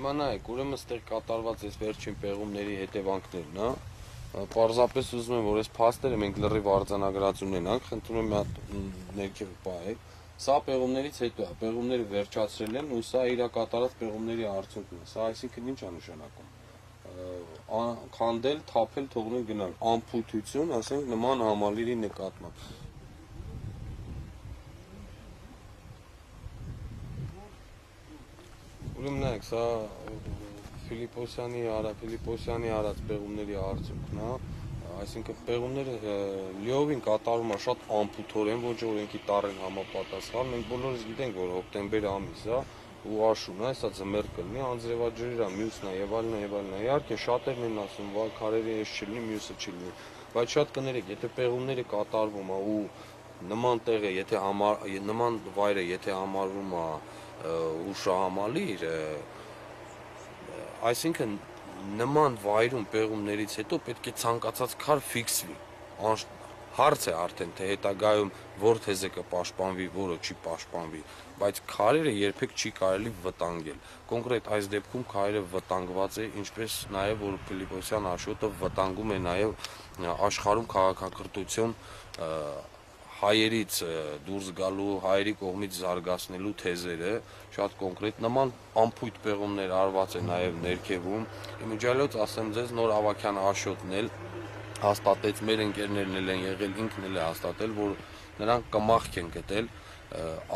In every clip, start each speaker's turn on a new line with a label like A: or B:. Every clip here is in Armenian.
A: Հիմա նայեք, ուրեմն այստեղ կատարված այս վերջին պեղումների հետևանքներն, հա, պարզապես ուզում եմ, որ այս փաստերը մենք լրիվ արձանագրած ունենանք, խնդրում եմ մի հատ ներքև պահեք։ Սա պեղումներից հետո է, պեղումները վերջացրել են ու սա իր կատարած պեղումների արդյունքն է։ Սա այսինքն ինչ է նշանակում։ Քանդել, թափել, թողնել գնալ։ Անփույթություն, ասենք նման համալիրի նկատմամբ։ Ուրեմն նայեք, սա Ֆիլիպոսյանի արած պեղումների արդյունքն է, այսինքն պեղումները լիովին կատարում է շատ անփութորեն, ոչ օրենքի տառին համապատասխան։ Մենք բոլորս գիտենք, որ հոկտեմբեր ամիս է ու աշուն է, սա ձմեռ կլինի, անձրևաջրեր է, մյուսն է եւ այլն, եւ այլն։ Իհարկե շատերն են ասում, վայ քարերը էս չլինի, մյուսը չլինի, բայց շատ կներեք, եթե պեղումները կատարվում է ու նման տեղը, նման վայրը, եթե համարվում է հուշահամալիր, այսինքն նման վայրում պեղումներից հետո պետք է ցանկացած քար ֆիքսվի։ Հարց է արդեն, թե հետագայում որ թեզը կպաշտպանվի, որը չի պաշտպանվի, բայց քարերը երբեք չի կարելի վտանգել։ Կոնկրետ այս դեպքում քարերը վտանգված է, ինչպես նաև որ Ֆիլիպոսյան աշոտը վտանգում է նաև աշխարհում քաղաքակրթություն հայերից դուրս գալու, հայերի կողմից զարգացնելու թեզերը, շատ կոնկրետ նման անփույթ պեղումներ արված է նաև ներքևում։ Իմիջիալոց ասեմ ձեզ, նոր Ավագյան աշոտն էլ հաստատեց, մեր ընկերներն էլ են եղել, ինքն էլ է հաստատել, որ նրանք կմախք են գտել,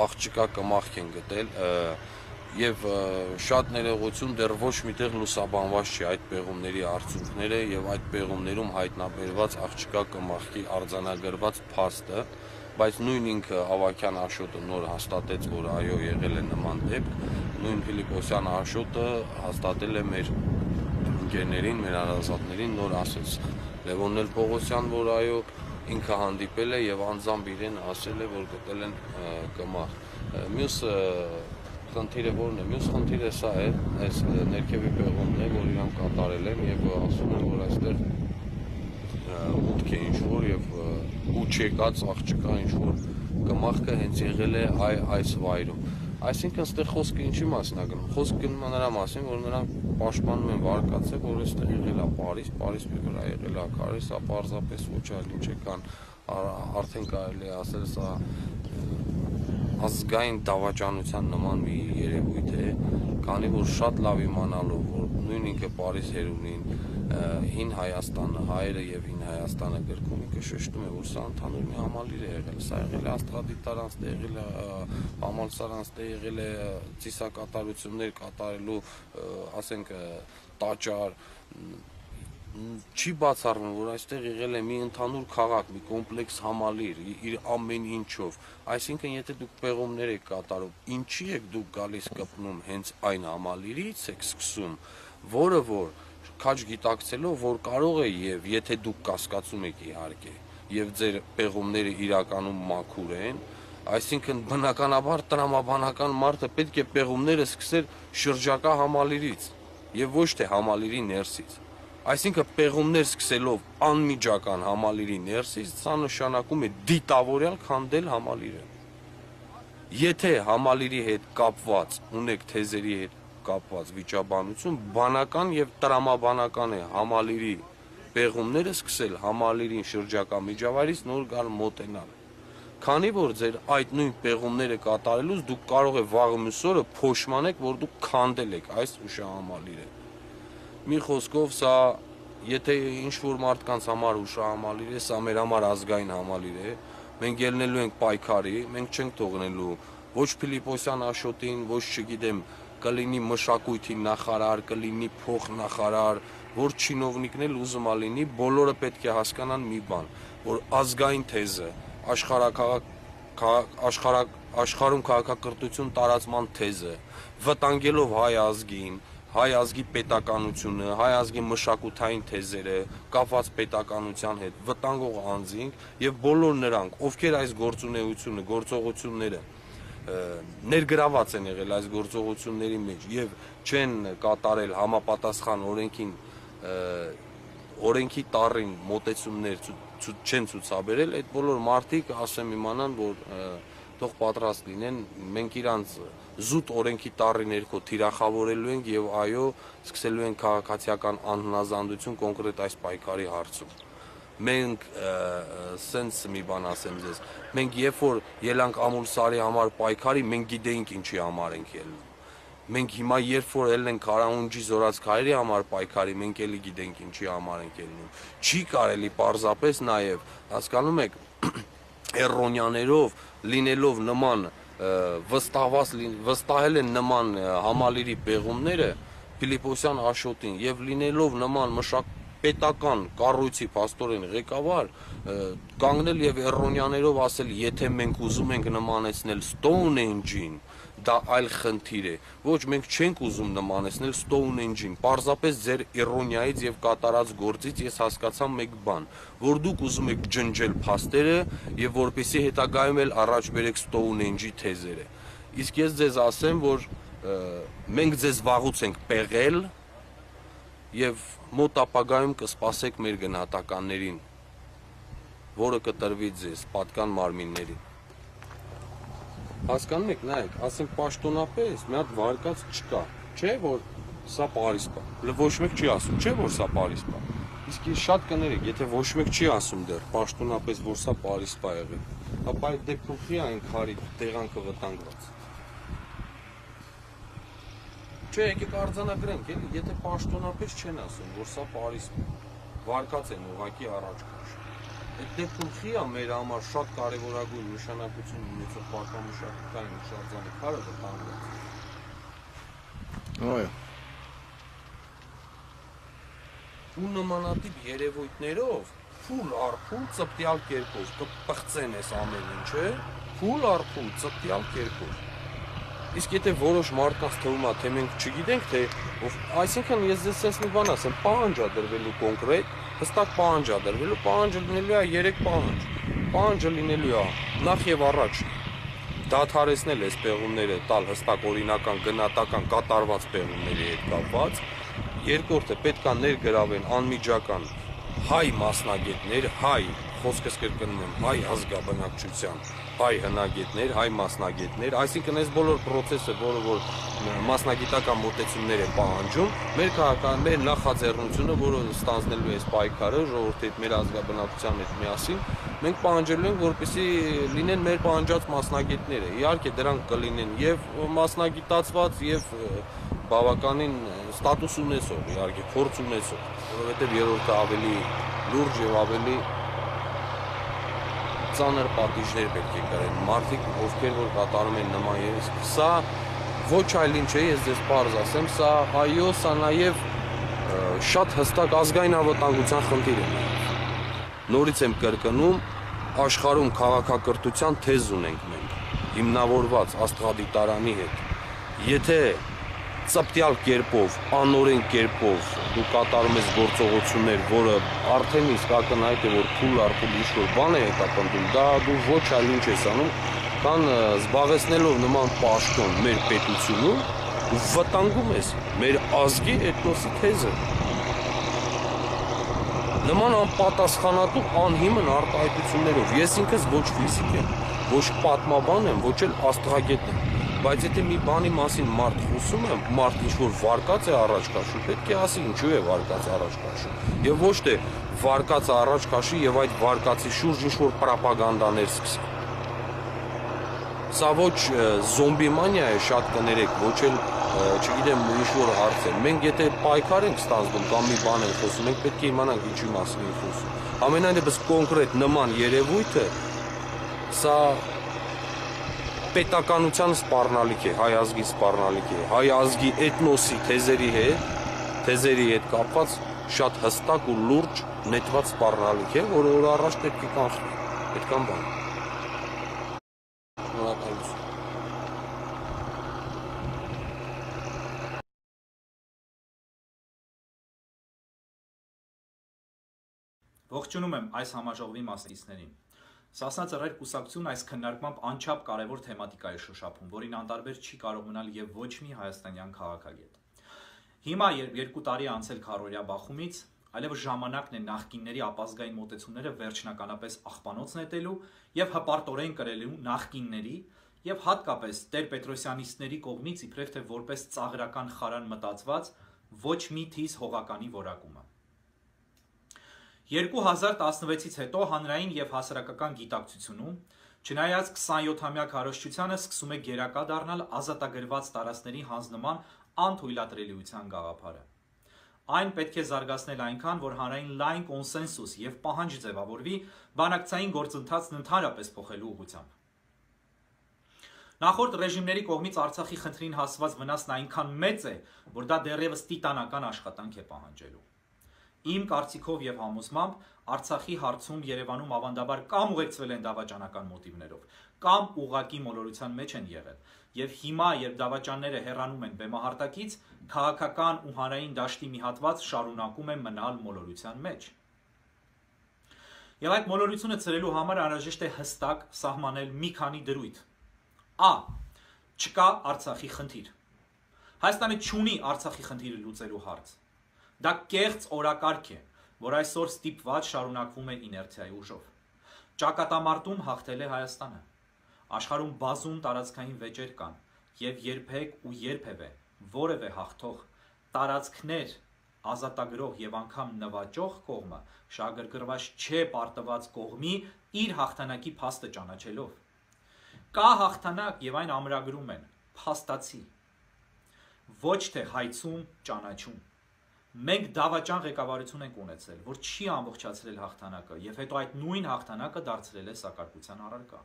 A: աղջկա կմախք են գտել եւ շատ ներողություն դեռ ոչ միտեղ լուսաբանված չի այդ պեղումների արդյունքները եւ այդ պեղումներում հայտնաբերված աղջկա կմախքի արձանագրված փաստը, բայց նույն ինքը Ավագյան աշոտը նոր հաստատեց, որ այո եղել է նման դեպք, նույն Ֆիլիպոսյան աշոտը հաստատել է մեր ընկերներին, մեր հարազատներին, նոր ասեց Լևոնել Պողոսյան, որ այո ինքը հանդիպել է եւ անձամբ իրեն ասել է, որ գտել են կմախ։ Մյուս խնդիրը որն է, մյուս խնդիրը սա է, այս ներքևի պեղումն է, որ իրանք կատարել են եւ ասում են, որ այստեղ մուտք է ինչ-որ եւ ու չեկած աղջկա ինչ-որ կմախքը հենց եղել է այս վայրում։ Այսինքն այստեղ խոսքը ինչի մասին է գնում։ Խոսքը գնում է նրա մասին, որ նրանք պաշտպանում են վարկածը, որ այստեղ եղել է Պարիսպի վրա եղել է քարը, սա պարզապես ոչ այլ ինչ է կան, արդեն կարելի է ասել սա ազգային դավաճանության նման մի երևույթ է, քանի որ շատ լավ իմանալով, որ նույն ինքը Պարիս Հերունին, Հին Հայաստանը, հայերը եւ Հին Հայաստանը գրքում ինքը շեշտում է, որ սա ընդհանուր մի համալիր է եղել, սա եղել է աստղադիտարանց, եղել է համալսարանց, եղել է ծիսակատարություններ կատարելու, ասենք տաճար, չի բացառվում, որ այստեղ եղել է մի ընդհանուր քաղաք, մի կոմպլեքս համալիր, իր ամեն ինչով։ Այսինքն, եթե դուք պեղումներ եք կատարում, ինչի եք դուք գալիս կպնում հենց այն համալիրից եք սկսում, որը որ քաջ գիտակցելով, որ կարող է եւ եթե դուք կասկածում եք իհարկե, եւ ձեր պեղումները իրականում մաքուր են, այսինքն բնականաբար տրամաբանական մարդը պետք է պեղումները սկսել շրջակա համալիրից եւ ոչ թե համալիրի ներսից։ Այսինքն պեղումներ սկսելով անմիջական համալիրի ներսից, սա նշանակում է դիտավորյալ քանդել համալիրը։ Եթե համալիրի հետ կապված ունեք թեզերի հետ կապված վիճաբանություն, բանական եւ տրամաբանական է համալիրի պեղումները սկսել համալիրին շրջակա միջավայրից նոր գալ մոտենալ։ Քանի որ ձեր այդ նույն պեղումները կատարելուց դուք կարող եք վաղ մյուս օրը փոշմանեք, որ դուք քանդել եք այս հուշահամալիրը։ Մի խոսքով սա, եթե ինչ-որ մարդկանց համար հուշահամալիր է, սա մեր համար ազգային համալիր է, մենք ելնելու ենք պայքարի, մենք չենք թողնելու ոչ Ֆիլիպոսյան աշոտին, ոչ չգիտեմ, կլինի մշակույթի նախարար, կլինի փոխնախարար, որ չինովնիկն էլ ուզում ա լինի, բոլորը պետք է հասկանան մի բան, որ ազգային թեզը, աշխարհում քաղաքակրթություն տարածման թեզը, վտանգելով հայ ազգին, հայ ազգի պետականությունը, հայ ազգի մշակութային թեզերը, կապված պետականության հետ, վտանգող անձինք եւ բոլոր նրանք, ովքեր այս գործունեությունը, գործողությունները ներգրաված են եղել այս գործողությունների մեջ եւ չեն կատարել համապատասխան օրենքի տառին մոտեցումներ չեն ցուցաբերել, այդ բոլոր մարդիկ ասեմ իմանան, որ թող պատրաստ լինեն, մենք իրանց զուտ օրենքի տառի ներքո թիրախավորելու ենք եւ այո, սկսելու ենք քաղաքացիական անհնազանդություն կոնկրետ այս պայքարի հարցում։ Մենք սենց մի բան ասեմ ձեզ, մենք երբ որ ելանք Ամուլսարի համար պայքարի, մենք գիտեինք ինչի համար ենք ելնում։ Մենք հիմա երբ որ ելնենք Քարահունջի զորած քայլի համար պայքարի, մենք էլի գիտենք ինչի համար ենք ելնում։ Չի կարելի պարզապես նաև, հասկանում եք, էռոնյաներով լինելով նման վստահել են նման համալիրի պեղումները Փիլիպոսյան Աշոտին եւ լինելով նման պետական կառույցի փաստորեն ղեկավար կանգնել եւ էռոնյաներով ասել, եթե մենք ուզում ենք նմանեցնել Stonehenge-ին, դա այլ խնդիր է։ Ոչ, մենք չենք ուզում նմանեցնել Stonehenge-ին։ Պարզապես ձեր էռոնիայից եւ կատարած գործից ես հասկացա մեկ բան, որ դուք ուզում եք ջնջել փաստերը եւ որպեսզի հետագայում էլ առաջ բերեք Stonehenge-ի թեզերը։ Իսկ ես ձեզ ասեմ, որ մենք ձեզ վաղուց ենք պեղել եւ մոտ ապագայում կսպասեք մեր գնահատականներին, որը կտրվի ձեզ պատկան մարմիններին։ Հասկանում եք, նայեք, ասենք պաշտոնապես մի հատ վարկած չկա, չէ՞ որ սա Փարիզպա։ Ոչ մեկ չի ասում, չէ՞ որ սա Փարիզպա։ Իսկ ես շատ կներեք, եթե ոչ մեկ չի ասում դեռ պաշտոնապես, որ սա Փարիզպա եղել, ապա այդ դեպքում չի այն քարի տեղանքը վտանգված։ Չէ, եկեք արձանագրենք, էլի, եթե պաշտոնապես չեն ասում, որ սա Փարիզպա, վարկած են ուղղակի առաջ քաշ։ Այդ դեպքում չի է մեր համար շատ կարևորագույն նշանակություն ունեցող պատմամշակութային հուշարձանի քարը վտանգված։
B: Այո։
A: Ու նմանատիպ երևույթներով փուլ առ փուլ ծպտյալ կերպով կպղծեն այս ամեն ինչը, փուլ առ փուլ ծպտյալ կերպով։ Իսկ եթե որոշ մարդկանց թվում է, թե մենք չգիտենք, թե այսինքն ես ձեզ ասես մի բան ասեմ, պահանջ է դրվելու կոնկրետ, հստակ պահանջ է դրվելու, պահանջը լինելու է 3 պահանջ։ Պահանջը լինելու է նախ եւ առաջ դադարեցնել այս պեղումները, տալ հստակ օրինական գնահատական կատարված պեղումների հետ կապված։ Երկրորդը պետք է ներգրավեն անմիջական հայ մասնագետներ, հայ, խոսքս կրկնում եմ, հայ ազգաբնակչության, հայ հնագետներ, հայ մասնագետներ, այսինքն այս բոլոր process-ը, որը որ մասնագիտական մոտեցումներ է պահանջում, մեր նախաձեռնությունը, որը ստանձնելու է այս պայքարը ժողովրդի հետ, մեր ազգաբնակչության հետ միասին, մենք պահանջելու ենք, որպեսզի լինեն մեր պահանջած մասնագետները։ Իհարկե դրանք կլինեն եւ մասնագիտացված եւ բավականին ստատուս ունեցող, իհարկե փորձ ունեցող, որովհետեւ երրորդը ավելի լուրջ եւ ավելի ծանր պատիժներ պետք է կրեն մարդիկ, ովքեր որ կատարում են նման երես։ Սա ոչ այլ ինչ է, ես ձեզ պարզ ասեմ, սա այո, սա նաեւ շատ հստակ ազգային անվտանգության խնդիր է։ Նորից եմ կրկնում, աշխարհում քաղաքակրթության թեզ ունենք մենք, հիմնավորված Աստղադիտարանի հետ։ Եթե ծպտյալ կերպով, անօրեն կերպով դու կատարում ես գործողություններ, որը արդեն իսկ ակնհայտ է, որ փուլ առ փուլ ինչ-որ բան է հետապնդում, դա դու ոչ այլ ինչ ես անում, քան զբաղեցնելով նման պաշտոն մեր պետությունում, ու վտանգում ես մեր ազգի էթնոսի թեզը։ Նման անպատասխանատու անհիմն արտահայտություններով ես ինքս ոչ ֆիզիկ եմ, ոչ պատմաբան եմ, ոչ էլ աստղագետ եմ, բայց եթե մի բանի մասին մարդ խոսում է, մարդ ինչ-որ վարկած է առաջ քաշում, պետք է ասի ինչու է վարկած առաջ քաշում, եւ ոչ թե վարկած առաջ քաշի եւ այդ վարկածի շուրջ ինչ-որ պրոպագանդաներ սկսի։ Սա ոչ զոմբիմանիա է, շատ կներեք, ոչ էլ չգիտեմ ինչ-որ հարց է։ Մենք եթե պայքար ենք ստանձնում կամ մի բան ենք խոսում, մենք պետք է իմանանք ինչի մասին ենք խոսում։ Ամենայնիվս կոնկրետ նման երևույթը սա պետականության սպառնալիք է, հայ ազգի սպառնալիք է, հայ ազգի էթնոսի թեզերի հետ կապված շատ հստակ ու լուրջ նետված սպառնալիք է, որը օր առաջ պետք է կանխվի, այդքան բան։ Շնորհակալություն։
C: Ողջունում եմ այս համաժողովի մասնակիցներին։ Սասնա Ծռեր կուսակցությունն այս քննարկմամբ անչափ կարևոր թեմատիկա է շոշափում, որին անտարբեր չի կարող մնալ եւ ոչ մի հայաստանյան քաղաքագետ։ Հիմա 2 տարի անցել քարորյա բախումից, այլևս ժամանակն է նախկինների ապազգային մոտեցումները վերջնականապես աղբանոց նետելու եւ հպարտորեն կրելու նախկինների եւ հատկապես տեր-պետրոսյանիստների կողմից իբրև թե որպես ծաղրական խարան մտածված ոչ մի թիզ հողականի որակումը։ 2016-ից հետո հանրային եւ հասարակական գիտակցությունում, չնայած 27-ամյա քարոզչությանը, սկսում է գերակա դառնալ ազատագրված տարածքների հանձնման անթույլատրելիության գաղափարը։ Այն պետք է զարգացնել այնքան, որ հանրային լայն կոնսենսուս եւ պահանջ ձևավորվի բանակցային գործընթացն ընդհանրապես փոխելու ուղղությամբ։ Նախորդ ռեժիմների կողմից Արցախի խնդրին հասված վնասն այնքան մեծ է, որ դա դեռևս տիտանական աշխատանք է պահանջելու։ Իմ կարծիքով եւ համոզմամբ Արցախի հարցում Երևանում ավանդաբար կամ ուղեկցվել են դավաճանական մոտիվներով, կամ ուղղակի մոլորության մեջ են եղել, եւ հիմա, երբ դավաճանները հեռանում են բեմահարտակից, քաղաքական ու հանրային դաշտի մի հատված շարունակում է մնալ մոլորության մեջ։ Եվ այդ մոլորությունը ծրելու համար անհրաժեշտ է հստակ սահմանել մի քանի դրույթ։ Ա. Չկա Արցախի խնդիր։ Հայաստանը չունի Արցախի խնդիրը լուծելու հարց։ Դա կեղծ օրակարգ է, որ այսօր ստիպված շարունակվում է իներցիայի ուժով։ Ճակատամարտում հաղթել է Հայաստանը։ Աշխարհում բազում տարածքային վեճեր կան, եւ երբեք ու երբևէ որևէ հաղթող տարածքներ ազատագրող եւ անգամ նվաճող կողմը շահագրգռված չէ պարտված կողմի իր հաղթանակի փաստը ճանաչելով։ Կա հաղթանակ եւ այն ամրագրում են փաստացի, ոչ թե հայցում, ճանաչում։ Մենք դավաճան ղեկավարություն ենք ունեցել, որ չի ամբողջացրել հաղթանակը եւ հետո այդ նույն հաղթանակը դարձրել է սակարկության առարկա։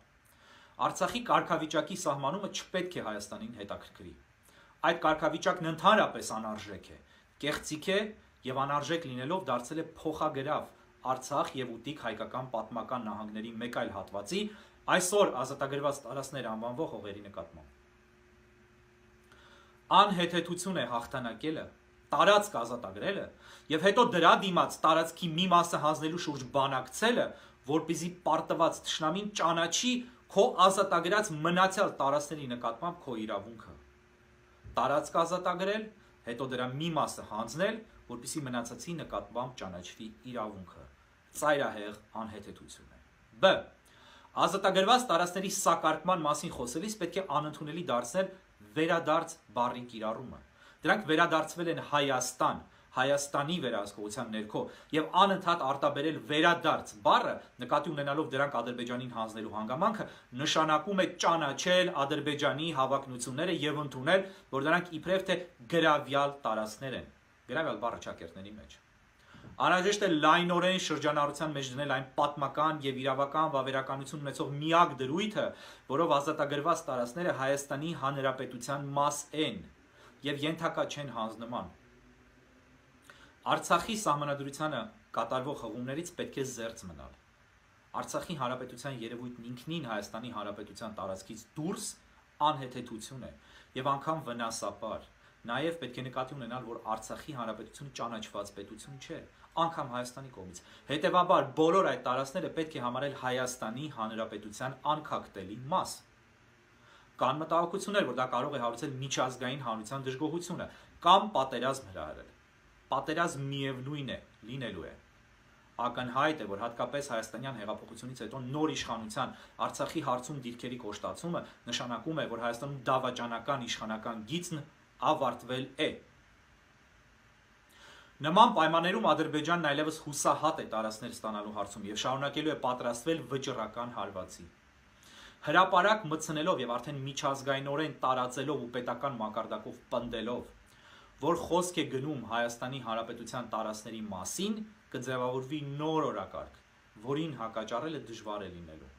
C: Արցախի կարգավիճակի սահմանումը չպետք է Հայաստանին հետաքրքրի։ Այդ կարգավիճակն ընդհանրապես անարժեք է, կեղծիք է եւ անարժեք լինելով դարձել է փոխագրավ Արցախ եւ ուտիկ հայկական պատմական նահանգների մեկ այլ հատվածի, այսօր ազատագրված տարածքներ անվանվող հողերի նկատմամբ։ Անհեթեթություն է հաղթանակելը, տարածք ազատագրելը եւ հետո դրա դիմաց տարածքի մի մասը հանձնելու շուրջ բանակցելը, որպեսզի պարտված թշնամին ճանաչի քո ազատագրած մնացյալ տարածքների նկատմամբ քո իրավունքը։ Տարածք ազատագրել, հետո դրա մի մասը հանձնել, որպեսզի մնացածի նկատմամբ ճանաչվի իրավունքը։ Ծայրահեղ անհեթեթություն է։ Բ. Ազատագրված տարածքների սակարկման մասին խոսելիս պետք է անընդունելի դարձնել վերադարձ բառի կիրառումը։ Դրանք վերադարձվել են Հայաստան, Հայաստանի վերահսկողության ներքո եւ անընդհատ արտաբերել վերադարձ բառը, նկատի ունենալով դրանք Ադրբեջանին հանձնելու հանգամանքը, նշանակում է ճանաչել Ադրբեջանի հավակնությունները եւ ընդունել, որ դրանք իբրև թե գրավյալ տարածքներ են, գրավյալ բառը ճակերտների մեջ։ Անհրաժեշտ է լայնորեն շրջանառության մեջ դնել այն պատմական եւ իրավական վավերականություն ունեցող միակ դրույթը, որով ազատագրված տարածքները Հայաստանի Հանրապետության մաս են եւ ենթակա չեն հանձնման։ Արցախի սահմանադրությանը կատարվող հղումներից պետք է զերծ մնալ։ Արցախի Հանրապետության երևույթն ինքնին Հայաստանի Հանրապետության տարածքից դուրս անհեթեթություն է եւ անգամ վնասապար։ Նաեւ պետք է նկատի ունենալ, որ Արցախի Հանրապետությունը ճանաչված պետություն չէ, անգամ Հայաստանի կողմից։ Հետևաբար բոլոր այդ տարածքները պետք է համարել Հայաստանի Հանրապետության անքակտելի մաս։ Կան մտահոգություններ, որ դա կարող է հարուցել միջազգային հանրության դժգոհությունը կամ պատերազմ հրահրել։ Պատերազմ միևնույն է, լինելու է։ Ակնհայտ է, որ հատկապես հայաստանյան հեղափոխությունից հետո նոր իշխանության Արցախի հարցում դիրքերի կոշտացումը նշանակում է, որ Հայաստանում դավաճանական իշխանական գիծն ավարտվել է։ Նման պայմաններում Ադրբեջանն այլևս հուսահատ է տարածքներ ստանալու հարցում եւ շարունակելու է պատրաստվել վճռական հարվածի։ Հրապարակ մտցնելով եւ արդեն միջազգայինորեն տարածելով ու պետական մակարդակով պնդելով, որ խոսք է գնում Հայաստանի Հանրապետության տարածքների մասին, կձևավորվի նոր օրակարգ, որին հակաճառելը դժվար է լինելու։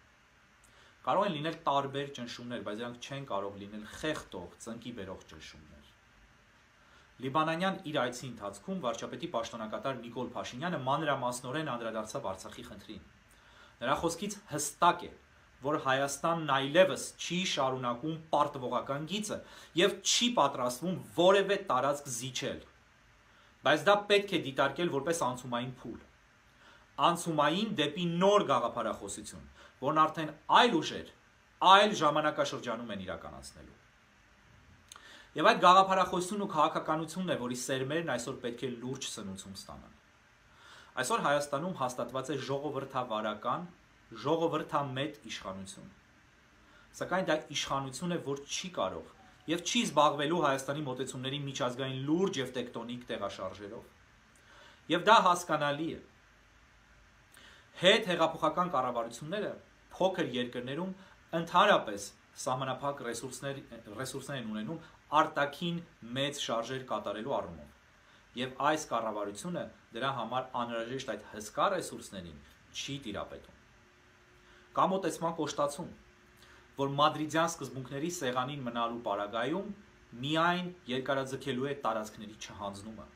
C: Կարող են լինել տարբեր ճնշումներ, բայց դրանք չեն կարող լինել խեղդող, ծնկի բերող ճնշումներ։ Լիբանանյան իր այցի ընթացքում վարչապետի պաշտոնակատար Նիկոլ Փաշինյանը մանրամասնորեն անդրադարձավ Արցախի խնդրին։ Նրա խոսքից հստակ է, որ Հայաստանն այլևս չի շարունակում պարտվողական գիծը եւ չի պատրաստվում որևէ տարածք զիջել։ Բայց դա պետք է դիտարկել որպես անցումային փուլ։ Անցումային դեպի նոր գաղափարախոսություն, որն արդեն այլ ուժեր, այլ ժամանակաշրջանում են իրականացնելու։ Եվ այդ գաղափարախոսությունն ու քաղաքականությունն է, որի սերմերն այսօր պետք է լուրջ սնուցում ստանան։ Այսօր Հայաստանում հաստատված է ժողովրդավարական, ժողովրդամետ իշխանություն։ սակայն դա իշխանություն է, որ չի կարող եւ չի զբաղվելու Հայաստանի մոտեցումների միջազգային լուրջ եւ տեկտոնիկ տեղաշարժերով։ Եվ դա հասկանալի է։ Հետ հեղափոխական կառավարությունները փոքր երկրներում ընդհանրապես սահմանափակ ռեսուրսներ են ունենում արտաքին մեծ շարժեր կատարելու առումով։ Եվ այս կառավարությունը դրա համար անհրաժեշտ այդ հսկա ռեսուրսներին չի տիրապետում։ Կա մոտեցման կոշտացում, որ մադրիդյան սկզբունքների սեղանին մնալու պարագայում միայն երկարաձգելու է տարածքների չհանձնումը։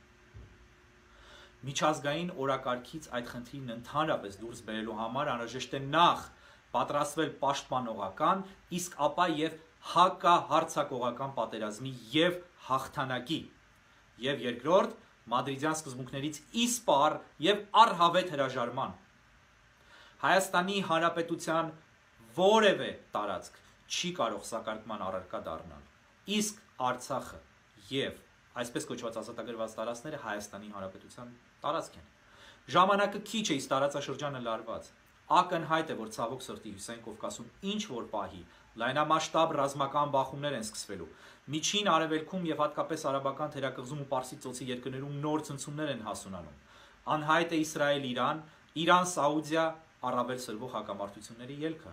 C: Միջազգային օրակարգից այդ խնդիրն ընդհանրապես դուրս բերելու համար անհրաժեշտ է նախ պատրաստվել պաշտպանողական, իսկ ապա եւ հակահարձակողական պատերազմի եւ հաղթանակի, եւ երկրորդ մադրիդյան սկզբունքներից իսպառ եւ առհավետ հրաժարման։ Հայաստանի Հանրապետության որևէ տարածք չի կարող սակարկման առարկա դառնալ, իսկ Արցախը եւ այսպես կոչված ազատագրված տարածքները Հայաստանի Հանրապետության տարածք են։ Ժամանակը քիչ է, իսկ տարածաշրջանը լարված։ Ակնհայտ է, որ ցավոք սրտի Հյուսիսային Կովկասում ինչ որ պահի լայնամասշտաբ ռազմական բախումներ են սկսվելու։ Միջին Արևելքում եւ հատկապես արաբական թերակղզում ու Պարսից ծոցի երկրներում նոր ցնցումներ են հասունանում։ Անհայտ է Իսրայել-Իրան, Իրան-Սաուդիա առավել սրվող հակամարտությունների ելքը։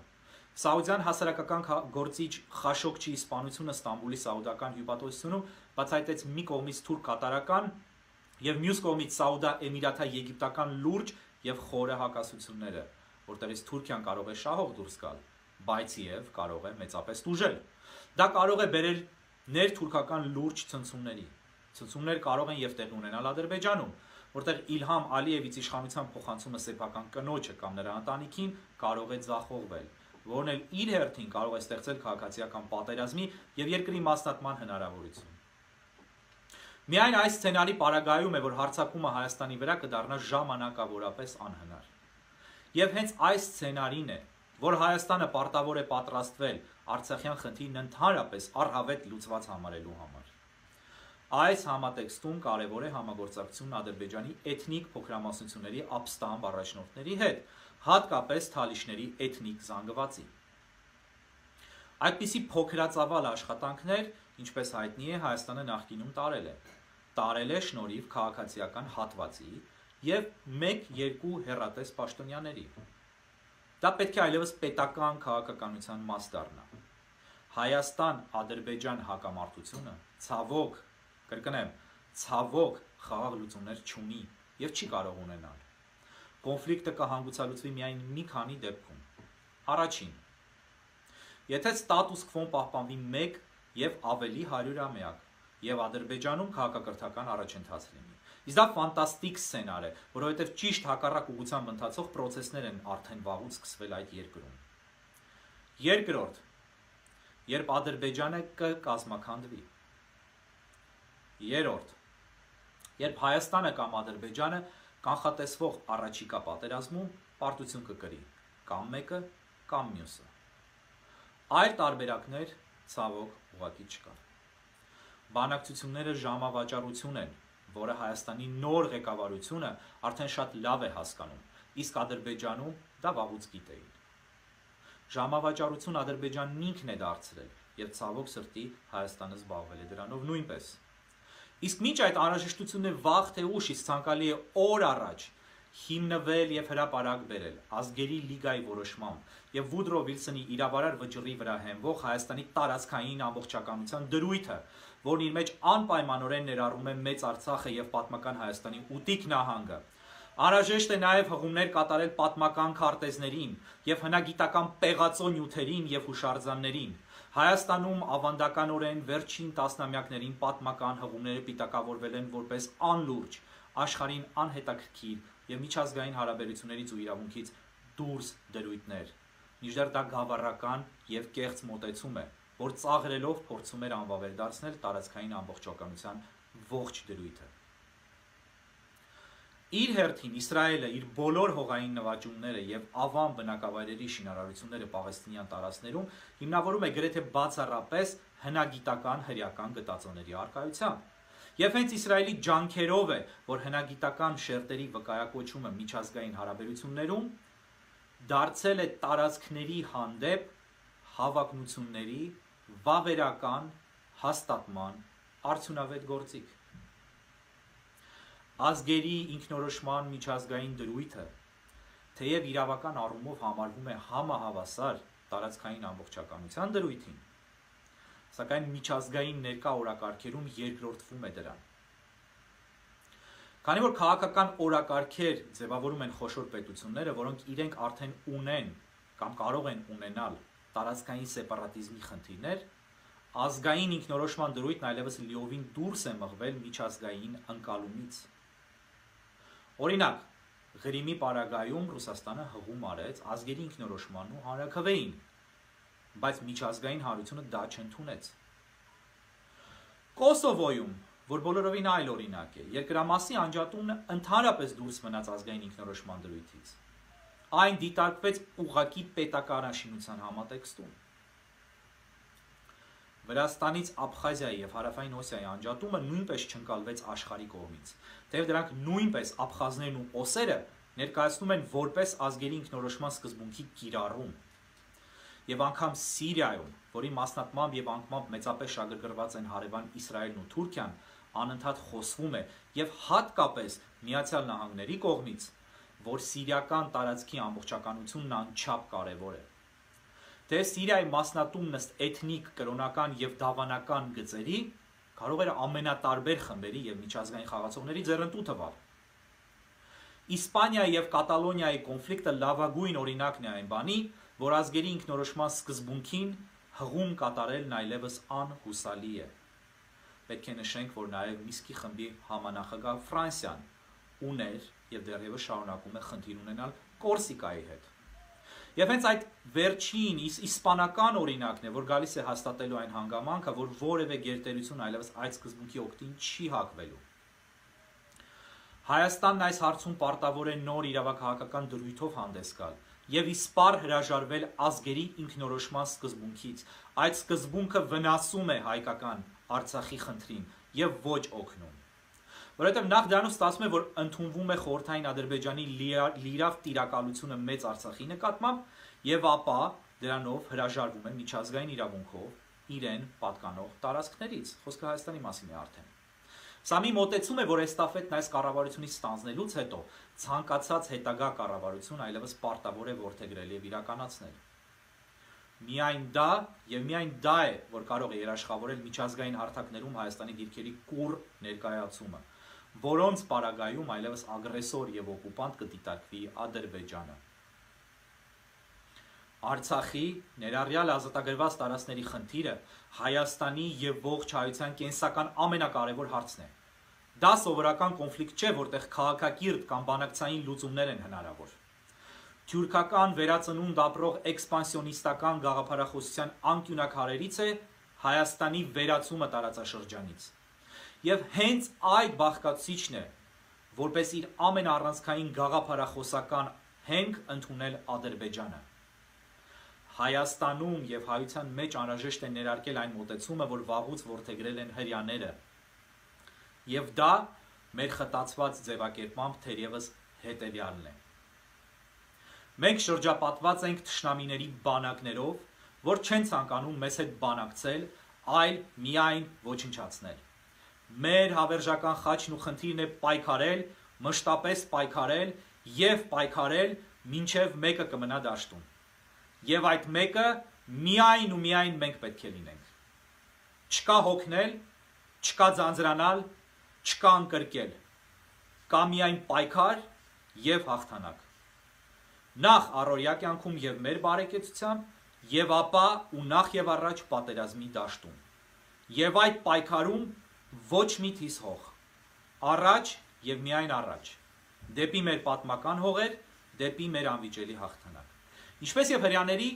C: Սաուդյան հասարակական գործիչ Խաշոկչի սպանությունը Ստամբուլի սաուդական հյուպատոսությունում բացահայտեց մի կողմից թուրք-կատարական եւ մյուս կողմից սաուդա-էմիրաթա-եգիպտական լուրջ եւ խորը հակասությունները, որտեղից Թուրքիան կարող է շահող դուրս գալ, բայց եւ կարող է մեծապես տուժել։ Դա կարող է բերել ներթուրքական լուրջ ցնցումների։ Ցնցումներ կարող են եւ տեղի ունենալ Ադրբեջանում, որտեղ Իլհամ Ալիևից իշխանության փոխանցումը սեփական կնոջը կամ նրա ընտանիքին կարող է ձախողվել, որն էլ իր հերթին կարող է ստեղծել քաղաքացիական պատերազմի եւ երկրի մասնատման հնարավորություն։ Միայն այս սցենարի պարագայում է, որ հարձակումը Հայաստանի վրա կդառնա ժամանակավորապես անհնար։ Եվ հենց այս սցենարին է, որ Հայաստանը պարտավոր է պատրաստվել Արցախյան խնդիրն ընդհանրապես առհավետ լուծված համարելու համար։ Այս համատեքստում կարևոր է համագործակցությունն Ադրբեջանի էթնիկ փոքրամասնությունների ապստամբ առաջնորդների հետ, հատկապես թալիշների էթնիկ զանգվածի։ Այդպիսի փոքրածավալ աշխատանքներ, ինչպես հայտնի է, Հայաստանը նախկինում տարել է շնորհիվ քաղաքացիական հատվածի եւ 1-2 հեռատես պաշտոնյաների։ Դա պետք է այլևս պետական քաղաքականության մաս դառնա։ Հայաստան-Ադրբեջան հակամարտությունը ցավոք, կրկնեմ, ցավոք խաղաղ լուծումներ չունի եւ չի կարող ունենալ։ Կոնֆլիկտը կհանգուցալուծվի միայն մի քանի դեպքում։ Առաջին, եթե ստատուս քվոն պահպանվի 1 եւ ավելի 100-ամյակ եւ Ադրբեջանում քաղաքակրթական առաջընթաց լինի։ Իսկ դա ֆանտաստիկ սցենար է, որովհետեւ ճիշտ հակառակ ուղղությամբ ընթացող process-ներ են արդեն վաղուց սկսվել այդ երկրում։ Երկրորդ, երբ Ադրբեջանը կկազմաքանդվի։ Երրորդ, երբ Հայաստանը կամ Ադրբեջանը կանխատեսվող առաջիկա պատերազմում պարտություն կկրի կամ մեկը կամ մյուսը։ Այլ տարբերակներ ցավոք ուղղակի չկան։ Բանակցությունները ժամավաճառություն են, որը Հայաստանի նոր ղեկավարությունը արդեն շատ լավ է հասկանում, իսկ Ադրբեջանում դա վաղուց գիտեին։ Ժամավաճառություն Ադրբեջանն ինքն է դարձրել եւ ցավոք սրտի Հայաստանը զբաղվել է դրանով նույնպես։ Իսկ մինչ այդ անհրաժեշտությունը վաղ թե ուշ, իսկ ցանկալի է օր առաջ հիմնվել եւ հրապարակ բերել ազգերի լիգայի որոշմամբ եւ Վուդրո Վիլսոնի իրավարար վճռի վրա հենվող Հայաստանի տարածքային ամբողջականության դրույթը, որն իր մեջ անպայմանորեն ներառում է Մեծ Արցախը եւ պատմական Հայաստանի ուտիկ նահանգը։ Անհրաժեշտ է նաեւ հղումներ կատարել պատմական քարտեզներին եւ հնագիտական պեղածո նյութերին եւ հուշարձաններին։ Հայաստանում ավանդականորեն վերջին տասնամյակներին պատմական հղումները պիտակավորվել են որպես անլուրջ, աշխարհին անհետաքրքիր եւ միջազգային հարաբերություններից ու իրավունքից դուրս դրույթներ։ Մինչդեռ դա գավառական եւ կեղծ մոտեցում է, որ ծաղրելով փորձում էր անվավեր դարձնել տարածքային ամբողջականության ողջ դրույթը։ Իր հերթին Իսրայելը իր բոլոր հողային նվաճումները եւ ավան բնակավայրերի շինարարությունները Պաղեստինյան տարածքներում հիմնավորում է գրեթե բացառապես հնագիտական հրեական գտածոների առկայությամբ։ Եվ հենց Իսրայելի ջանքերով է, որ հնագիտական շերտերի վկայակոչումը միջազգային հարաբերություններում դարձել է տարածքների հանդեպ հավակնությունների վավերական հաստատման արդյունավետ գործիք։ Ազգերի ինքնորոշման միջազգային դրույթը, թեև իրավական առումով համարվում է համահավասար տարածքային ամբողջականության դրույթին, սակայն միջազգային ներկա օրակարգերում երկրորդվում է դրան։ Քանի որ քաղաքական օրակարգեր ձևավորում են խոշոր պետությունները, որոնք իրենք արդեն ունեն կամ կարող են ունենալ տարածքային սեպարատիզմի խնդիրներ, ազգային ինքնորոշման դրույթն այլևս լիովին դուրս է մղվել միջազգային ընկալումից։ Օրինակ, Ղրիմի պարագայում Ռուսաստանը հղում արեց ազգերի ինքնորոշմանն ու հանրաքվեին, բայց միջազգային հանրությունը դա չընդունեց։ Կոսովոյում, որ բոլորովին այլ օրինակ է, երկրամասի անջատումն ընդհանրապես դուրս մնաց ազգային ինքնորոշման դրույթից։ Այն դիտարկվեց ուղղակի պետականաշինության համատեքստում։ Վրաստանից Աբխազիայի և Հարավային Օսիայի անջատումը նույնպես չընկալվեց աշխարհի կողմից, թեև դրանք նույնպես աբխազներն ու օսերը ներկայացնում են որպես ազգերի ինքնորոշման սկզբունքի կիրառում։ Եվ անգամ Սիրիայում, որի մասնատմամբ և անկմամբ մեծապես շագրգռված են հարևան Իսրայելն ու Թուրքիան, անընդհատ խոսվում է և հատկապես Միացյալ Նահանգների կողմից, որ սիրիական տարածքի ամբողջականությունն անչափ կարևոր է։ Թե Սիրիայի մասնատումն ըստ էթնիկ, կրոնական և դավանական գծերի կարող էր ամենատարբեր խմբերի և միջազգային խաղացողների ձեռնտու թվալ։ Իսպանիայի և Կատալոնիայի կոնֆլիկտը լավագույն օրինակն է այն բանի, որ ազգերի ինքնորոշման սկզբունքին հղում կատարելն այլևս անհուսալի է։ Պետք է նշենք, որ նաև Միսկի խմբի համանախագահ Ֆրանսիան ուներ և դեռևս շարունակում է խնդիր ունենալ Կորսիկայի հետ։ Եվ հենց այդ վերջին իսպանական օրինակն է, որ գալիս է հաստատելու այն հանգամանքը, որ որևէ գերտերություն այլևս այդ սկզբունքի օգտին չի հակվելու։ Հայաստանն այս հարցում պարտավոր է նոր իրավաքաղաքական դրույթով հանդես գալ և իսպառ հրաժարվել ազգերի ինքնորոշման սկզբունքից։ Այդ սկզբունքը վնասում է հայկական Արցախի խնդրին և ոչ օգնում։ Որովհետև նախ դրանով ստացվում է, որ ընդունվում է խորհրդային Ադրբեջանի լիիրավ տիրակալությունը մեծ Արցախի նկատմամբ և ապա դրանով հրաժարվում է միջազգային իրավունքով իրեն պատկանող տարածքներից, խոսքը Հայաստանի մասին է արդեն։ Սա մի մոտեցում է, որ էստաֆետն այս կառավարությունից ստանձնելուց հետո ցանկացած հետագա կառավարություն այլևս պարտավոր է որդեգրել և իրականացնել։ Միայն դա և միայն դա է, որ կարող է երաշխավորել միջազգային հարթակներում Հայաստանի դիրքերի կուռ ներկայացումը, որոնց պարագայում այլևս ագրեսոր և օկուպանտ կդիտարկվի Ադրբեջանը։ Արցախի ներառյալ ազատագրված տարածքների խնդիրը Հայաստանի և ողջ հայության կենսական ամենակարևոր հարցն է։ Դա սովորական կոնֆլիկտ չէ, որտեղ քաղաքակիրթ կամ բանակցային լուծումներ են հնարավոր։ Թյուրքական վերածնունդ ապրող էքսպանսիոնիստական գաղափարախոսության անկյունակարերից է Հայաստանի վերածումը տարածաշրջանից։ Եվ հենց այդ բաղկացուցիչն է, որպես իր ամենաառանցքային գաղափարախոսական հենք ընդունել Ադրբեջանը։ Հայաստանում և հայության մեջ անհրաժեշտ է ներարկել այն մոտեցումը, որ վաղուց որդեգրել են հրեաները, և դա մեր խտացված ձևակերպմամբ թերևս հետևյալն է։ Մենք շրջապատված ենք թշնամիների բանակներով, որ չեն ցանկանում մեզ հետ բանակցել, այլ միայն ոչնչացնել։ Մեր հավերժական խաչն ու խնդիրն է պայքարել, մշտապես պայքարել և պայքարել, մինչև մեկը կմնա դաշտում։ Եվ այդ մեկը միայն ու միայն մենք պետք է լինենք։ Չկա հոգնել, չկա ձանձրանալ, չկա ընկրկել, կա միայն պայքար և հաղթանակ։ Նախ առօրյա կյանքում և մեր բարեկեցությամբ, և ապա ու նախ և առաջ պատերազմի դաշտում։ Եվ այդ պայքարում ոչ մի թիս հող։ Առաջ և միայն առաջ։ Դեպի մեր պատմական հողեր, դեպի մեր անվիճելի հաղթանակ։ Ինչպես և հրեաների,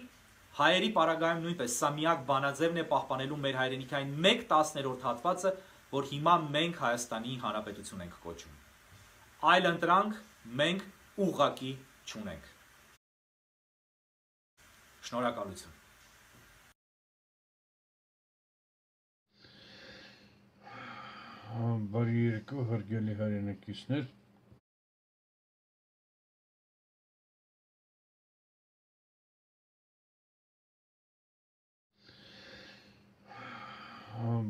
C: հայերի պարագայում նույնպես սա միակ բանաձևն է պահպանելու մեր հայրենիքի այն 1/10 հատվածը, որ հիմա մենք Հայաստանի Հանրապետություն ենք կոչում։ Այլ ընտրանք մենք ուղղակի չունենք։ Շնորհակալություն։
B: Բարի երեկո, հարգելի հայրենակիցներ։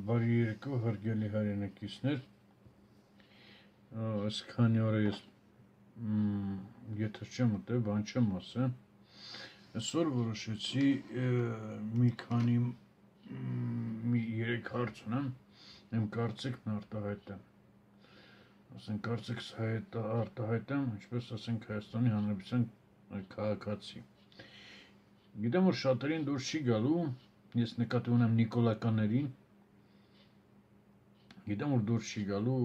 B: Բարի երեկո, հարգելի հայրենակիցներ, այս քանի օր ես եթե չեմ ուտել, բան չեմ ասել, այսօր որոշեցի մի քանի 3 հարց ունեմ, իմ կարծիքն արտահայտեմ, ասենք կարծիքս արտահայտեմ, ինչպես ասենք Հայաստանի Հանրապետության քաղաքացի, գիտեմ որ շատերին դուր չի գալու, ես նկատի ունեմ նիկոլականերին, գիտեմ որ դուր չի գալու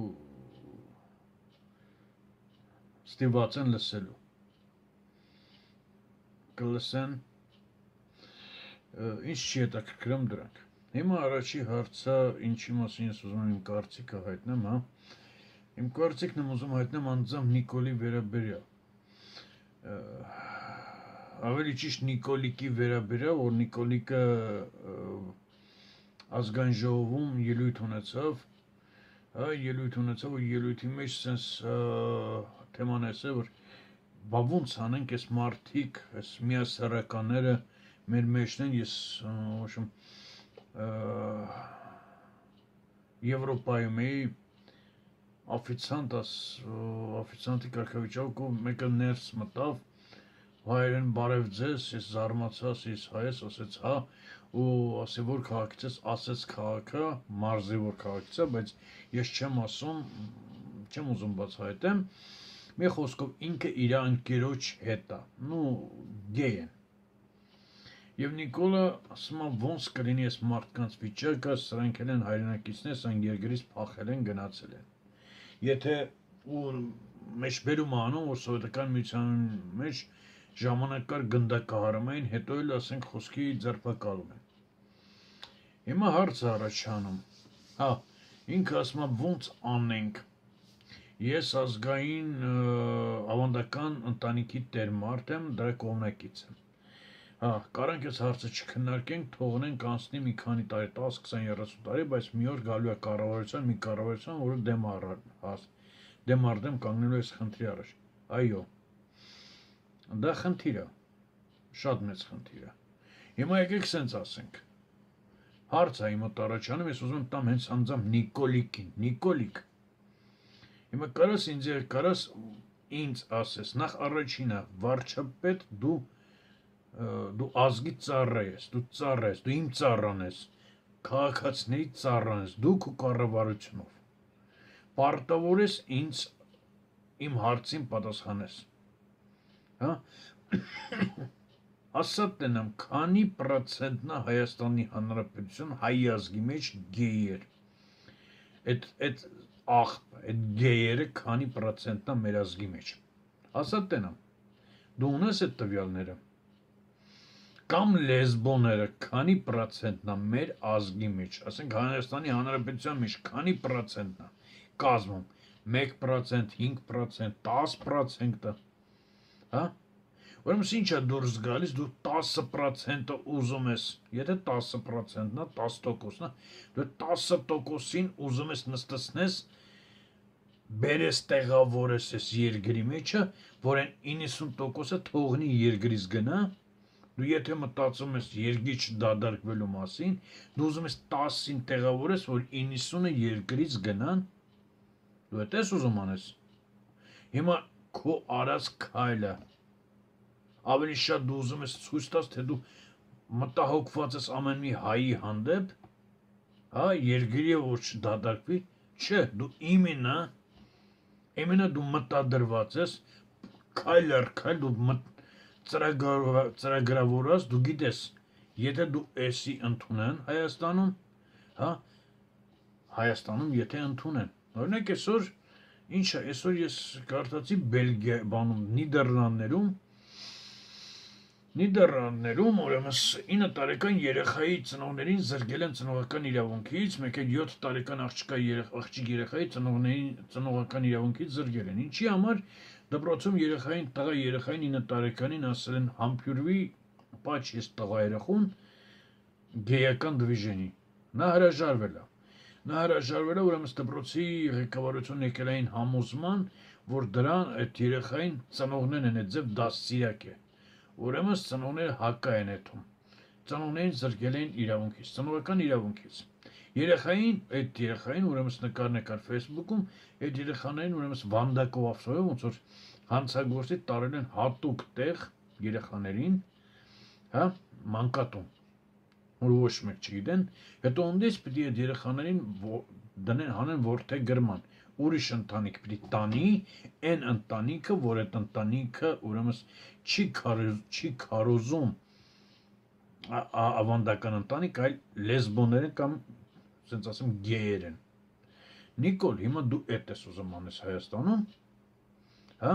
B: ստիպված են լսելու, կլսեն, ինչ չի հետաքրքրում դրանք, հիմա առաջի հարցը ինչի մասին ես ուզում եմ իմ կարծիքը հայտնեմ, իմ կարծիքն եմ ուզում հայտնեմ անձամբ Նիկոլի վերաբերյալ, ավելի ճիշտ Նիկոլիկի վերաբերյալ, որ Նիկոլիկը ազգային ժողովում ելույթ ունեցավ, որ ելույթի մեջ սենց թեման ես է, որ բա ոնց անենք այս մարդիկ, այս միասեռականները մեր մեջն են, ես Եվրոպայում էի, օֆիցիանտի կարգավիճակով մեկը ներս մտավ, հայերեն բարև ձեզ, ես զարմացած, ես հայ ես, ասեց հա, ու ասի որ քաղաքից ես, ասեց քաղաքը, մարզի որ քաղաքից է, բայց ես չեմ ասում, չեմ ուզում բացահայտեմ, մի խոսքով ինքը իր ընկերոջ հետ է, գեյ են, և Նիկոլը ասում է ոնց կլինի ես մարդկանց վիճակը, սրանք են հայրենակիցներ, սրանք երկրից փախել են, գնացել են, եթե մեջբերում անում, որ սովետական միության մեջ ժամանակ կար գնդակահարում էին, հետո էլ ասենք խոսքի ձերբակալում են։ Հիմա հարցը առաջանում, ինքը ասում է ոնց անենք, ես ազգային ավանդական ընտանիքի տեր մարդ եմ, դրա կողմնակից եմ։ Կարանք այս հարցը չքննարկենք, թողնենք անցնի մի քանի տարի, 10, 20, 30 տարի, բայց մի օր գալու է կառավարության, մի կառավարության, որը դեմ կանգնելու այս խնդրի առաջ։ Այո։ Դա խնդիր է, շատ մեծ խնդիր է։ Հիմա եկեք սենց ասենք, հարց է հիմա առաջանում, ես ուզում եմ տամ հենց անձամբ Նիկոլիկին, Նիկոլիկ, հիմա կարաս ինձ ասես, նախ առաջինը, վարչապետ դու ազգի ծառա ես, դու իմ ծառան ես, քաղաքացիների ծառան ես, դու քո կառավարությունով, պարտավոր ես ինձ իմ հարցին պատասխանես, ասած տնեմ, քանի պրոցենտնա Հայաստանի Հանրապետություն հայ ազգի մեջ գեյեր, այդ գեյերը քանի պրոցենտնա մեր ազգի մեջ, ասած տնեմ, դու ունես այդ տվյալները, կամ լեսբոները քանի պրոցենտնա մեր ազգի մեջ, ասենք Հայաստանի Հանրապետության մեջ քանի պրոցենտնա կազմում, 1%, 5%, 10%, Ուրեմն ինչ է դուրս գալիս, դու 10% ուզում ես, եթե 10%-նա, 10%-նա, դու 10%-ին ուզում ես նստեցնես, բերես տեղավորես ես երկրի մեջը, որ են 90%-ը թողնի երկրից գնա, դու եթե մտածում ես երկրի չդադարքվելու մասին, դու ուզում ես 10-ին տեղավորես, որ 90-ը երկրից գնան, դու էդ ես ուզում անես, հիմա քո արած քայլը, ավելի շատ դու ուզում ես ցույց տաս, թե դու մտահոգված ես ամեն մի հայի հանդեպ, երկրի որ չդադարքվի, չէ, դու իմենը դու մտադրված ես, քայլ առ քայլ դու ծրագրավորած, դու գիտես, եթե դու էսի ընդունեն Հայաստանում, եթե ընդունեն, օրինակ այսօր, ինչ է, այսօր ես կարդացի Նիդերլանդներում, ուրեմն 9 տարեկան երեխայի ծնողներին զրկել են ծնողական իրավունքից, մեկ էլ 7 տարեկան աղջիկ երեխայի ծնողական իրավունքից զրկել են։ Ինչի համար դպրոցում տղա երեխային 9 տարեկանին ասել են համբյուրվի, պաչ ես տղա երեխուն, գեյական դվիժենի։ Նա հրաժարվել է, ուրեմն դպրոցի ղեկավարությունը եկել էին համոզման, որ դրան այդ երեխային ծնողներն են այդ ձև դաստիարակ է։ Ուրեմն ծնողները հակա են էթում, ծնողներին զրկել էին իրավունքից, ծնողական իրավունքից, այդ երեխային ուրեմն նկար Facebook-ում, այդ երեխաներին ուրեմն վանդակով ավսոյով ոնց որ հանցագործի տարել են հատուկ տեղ երեխաներին, հա, մանկատուն, որ ոչ մեկ չգիտեն, հետո անդես պիտի այդ երեխաներին դնեն հանեն որթե գրման, ուրիշ ընտանիք պիտի տանի, այն ընտանիքը, որ այդ ընտանիքը ուրեմն չի քարոզում ավանդական ընտանիք, այլ լեսբոներ են կամ ասենց ասեմ գեյեր են։ Նիկոլ, հիմա դու էդ ես ուզում անես Հայաստանում, հա?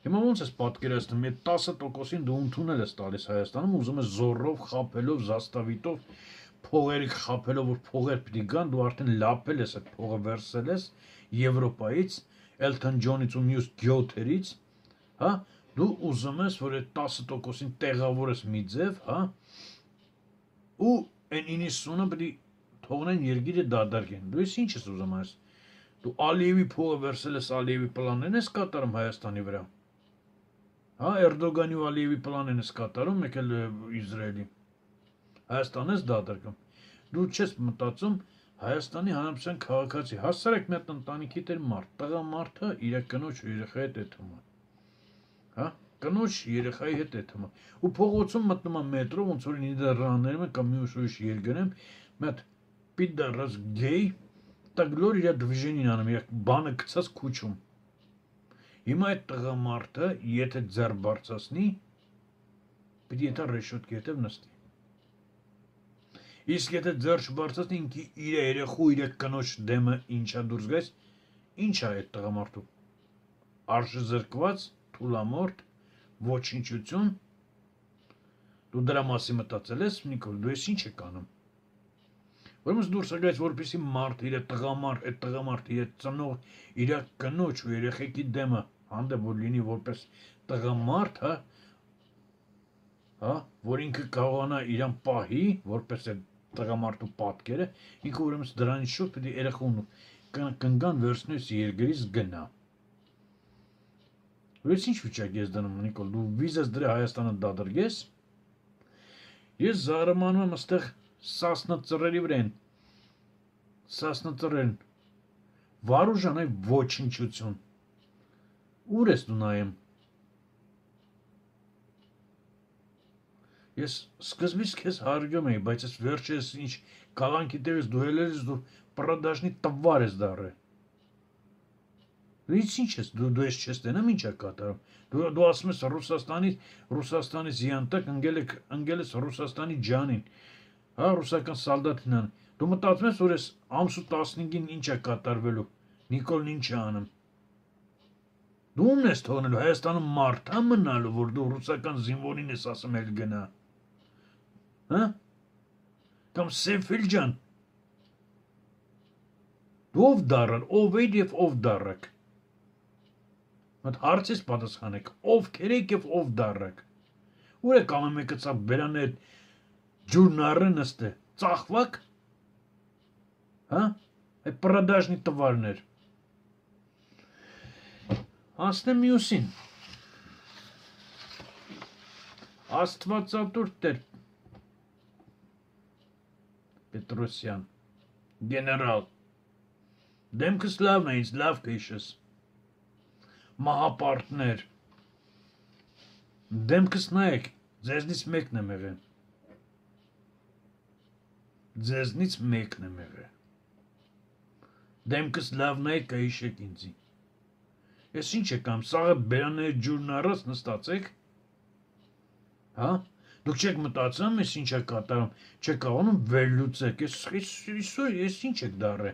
B: Հիմա ոնց ես պատկերացնում, այդ 10%-ին դու ընդունել ես տալիս Հայաստանում, ուզում ես զորով, խաբելով, զաստավիտով, փողերը խաբելով, որ փողեր պիտի գան, դու արդեն լապել ես այդ փողը վերցել ես Եվրոպայից, Elton John-ից ու մյուս գյոթերից, հա? Դու ուզում ես, որ այդ 10%-ին տեղավորես մի ձև, հա? Ու այն 90-ը պիտի թողնեն երկիրը դադարքեն։ Դու ես ինչ ես ուզում այս։ Դու Ալիևի փողը վերցել ես, Ալիևի պլաններն ես կատարում Հայաստանի վրա։ Հա, Էրդոգանի ու Ալիևի պլաններն ես կատարում, մեկ էլ Իսրայելի։ Հայաստանն ես դադարքում։ Դու չես մտածում Հայաստանի Հանրապետության քաղաքացի, հասարակ մի հատ ընտանիքի տեր մարդ, տղամարդը իր կնոջ ու երեխայի հետ է թվում։ Հա, կնոջ երեխայի հետ է թվում։ Ու փողոցում մտնում է մետրո, ոնց որ Նիդերլանդներում կամ մյուս ուրիշ երկրներում, մի հատ պիդարաս գեյ, տագլոր իր դվիժենին անում, իր բանը գցած քուչում։ Հիմա այդ տղամարդը, եթե ձեռ բարձրացնի, պիտի եթե ռեշոտկի հետև նստի։ Իսկ եթե ձեռ չբարձրացնի, ինքի իր երեխու, իր կնոջ դեմը ինչա դուրս գայս, ինչա այդ տղամարդու։ Արժեզրկված, թուլամորթ, ոչնչություն։ Դու դրա մասի մտածել ես, Նիկոլ, դու ես ինչ եք անում։ Ուրեմն դուրս եկայց, որպեսզի մարդ, իր տղամարդ, այդ տղամարդը, իր ծնող, իր կնոջ ու երեխեքի դեմը հանդեպ որ լինի որպես տղամարդ, հա, որ ինքը կարողանա իրան պահի, որպես այդ տղամարդու պատկերը, ինքը ուրեմն դրանից շուտ պիտի երեխուն կնգան վերցնես երկրից գնա։ Ուրեմն ինչ վիճակ ես դնում, Նիկոլ, դու վիզաս դրա Հայաստանը դադրգես։ Ես զարմանում եմ այստեղ Սասնա ծռերի վրա են, Սասնա ծռերն, Վարուժան այ ոչնչություն, ուր ես դու նայեմ, ես սկզբից քեզ հարգում էի, բայց ես վերջ ես ինչ կաղանքի տեղից դու էլ ես, դու պրադաժնի տվար ես դարը, դու ինչ ես, դու ես չես տենամ ինչ է կատարում, դու ասում ես Ռուսաստանից յանտակ ընգել ես Ռուսաստանի ջանին, հա, ռուսական սալդատին ան, դու մտածում ես, որ ես ամսու 15-ին ինչ է կատարվելու, Նիկոլն ինչ է անում, դու ումն ես թողնելու, Հայաստանում մարդ է մնալու, որ դու ռուսական զինվորին ես ասում էլ գնա, հա, կամ Սեյֆել ջան, դու ով դարար, ով էիր և ով դարակ, մտ հարցիս պատասխանեք, ովքեր եք և ով դարակ, ուր եք ամեն մեկը ծավ բերաներ ջուրնարը նստե, ծախվակ, հա, այդ պրադաժնի տվարներ, ասնեմ մյուսին, աստվածատուր տեր Պետրոսյան, գեներալ, դեմքս լավն է, ինձ լավ կհիշես, մահապարտներ, դեմքս նայեք, ձեզնից մեկն եմ եղել, ձեզնից մեկն եմ եղել, դեմքս լավ նայեք կհիշեք ինձի, ես ինչ եկամ, սաղը բերանների ջուրն առած նստացեք, հա, դուք չեք մտածում, ես ինչ է կատարում, չեք կարողանում վերլուծեք, ես ինչ եք դարը,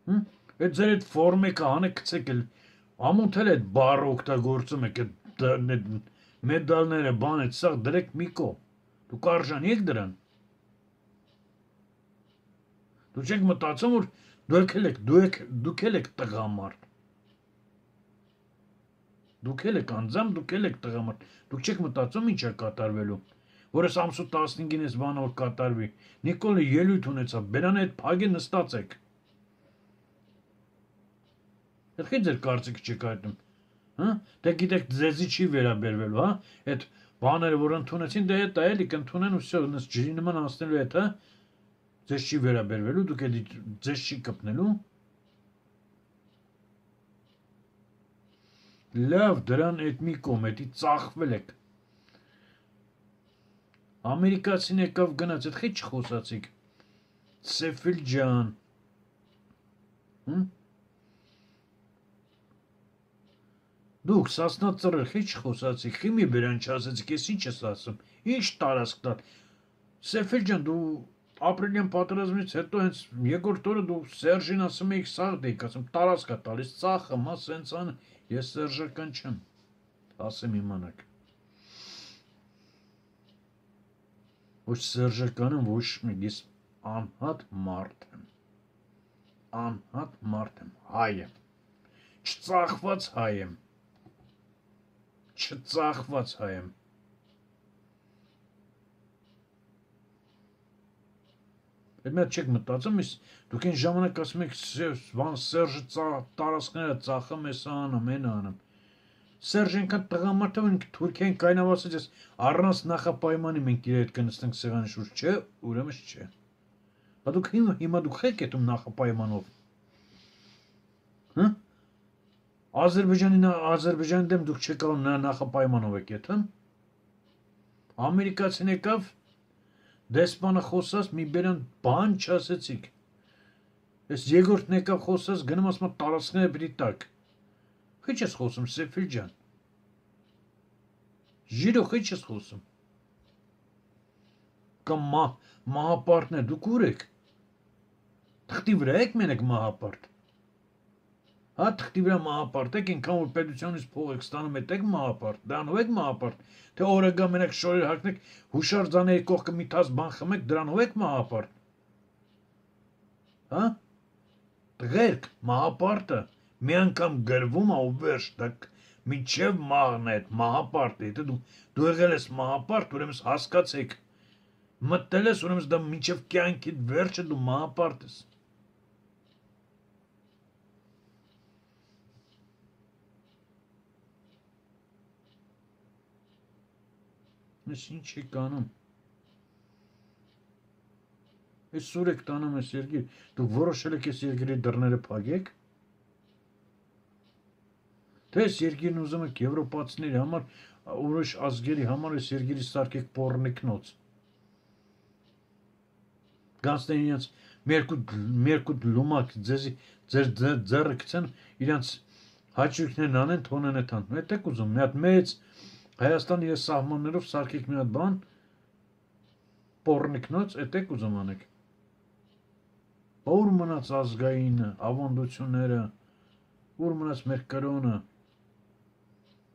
B: այդ ձեր այդ ֆորմեկը հանեք կցեք էլ, ամութ էլ այդ բարը օգտագործում եք, այդ մեդալները բան այդ սաղ դրեք մի կողմ, դուք արժանի եք դրան, դու չեք մտածում, որ դուք էլ եք տղամարդ, դուք էլ եք անձամբ, դուք էլ եք տղամարդ, դուք չեք մտածում ինչ է կատարվելու, որ ես ամսու 15-ին ես բանը որ կատարվի, Նիկոլը ելույթ ունեցավ, բերան այդ փագը նստացեք, Եղքի ձեր կարծիքը չեք այդում, դե գիտեք ձեզի չի վերաբերվելու, այդ բաները որ ընդունեցին, դե հետ էլի կընդունեն ու սյո, նս ջրի նման անցնելու հետ, Ձեզ չի վերաբերվելու, դուք էլի ձեզ չի կպնելու։ Լավ, դրան այդ մի կողմ, էդի ծախվել եք։ Ամերիկացին եկավ գնաց, այդ խի չխոսացիք։ Սեֆիլ ջան։ Դուք սասնա ծռեր, խի չխոսացիք, խի մի բերան չասեցիք, ես ինչ ես ասում, ինչ տարածք տալ։ Սեֆիլ ջան, դու ապրիլյան պատերազմից հետո հենց երկրորդ օրը դու Սերժին ասում էիք սաղ դեիք, ասում տարածք է տալիս, ծախը, մա սենց ան, ես սերժական չեմ, ասեմ իմանաք։ Ոչ սերժական եմ, ոչ մի, ես անհատ մարդ եմ, անհատ մարդ եմ, հայ եմ, չծախված հայ եմ, չծախված հայ եմ։ Այդ մետ չեք մտածում, դուք են ժամանակ ասում եք Սերժը տարածքները ծախում ես անım, են անım։ Սերժ ենքան տղամարդը, որ Թուրքիային կայնավասից ես առնաս նախապայմանի մենք իր հետ կնստենք սեղանի շուրջ, չէ, ուրեմս չէ։ Բա դուք հիմա դուք եք եթում նախապայմանով։ Ադրբեջանի դեմ դուք չեք ալու նախապայմանով եք եթում։ Ամերիկացին եկավ դեսպանը խոսած մի բերան բան չասեցիք։ Ես երկրորդն եկավ խոսած գնում ասում տարածքները պիտի տակ։ Խի չես խոսում Սեֆիլ ջան։ Ժիրո խի չես խոսում։ Կամ մահապարտներ դուք ուր եք։ Թղթի վրա եք մենեք մահապարտ։ Հա թղթի վրա մահապարտ եք, ինքան որ պետությունից փող եք ստանում եք մահապարտ, դրանով եք մահապարտ, թե օրը գա մենակ շորեր հարկնեք, հուշարձանների կողքը մի թաս բան խմեք, դրանով եք մահապարտ։ Հա? Տղերք, մահապարտը մի անգամ գրվում է ու վերջ, մինչև մահն է այդ մահապարտը, եթե դու եղել ես մահապարտ, ուրեմն հասկացեք, մտել ես, ուրեմն դա մինչև կյանքիդ վերջը դու մահապարտ ես։ Ես ինչ եք անում։ Ես սուր եք տանում ես երկիր, դուք որոշել եք ես երկրի դռները փակեք։ Թե ես երկիրն ուզում եք եվրոպացիների համար, որոշ ազգերի համար ես երկիրի սարքեք պոռնիկնոց։ Գանցնեն իրենց մերկուտ լումակ, ձեր ձեռը գցեն, իրենց հաճույքներն անեն, թոնեն էթան։ Այդ եք ուզում, մի հատ մեծ Հայաստան իր սահմաններով սարքեք մի հատ բան, պոռնիկնոց, այդ եք ուզում անեք։ Ուր մնաց ազգային ավանդությունները, ուր մնաց մեր կրոնը։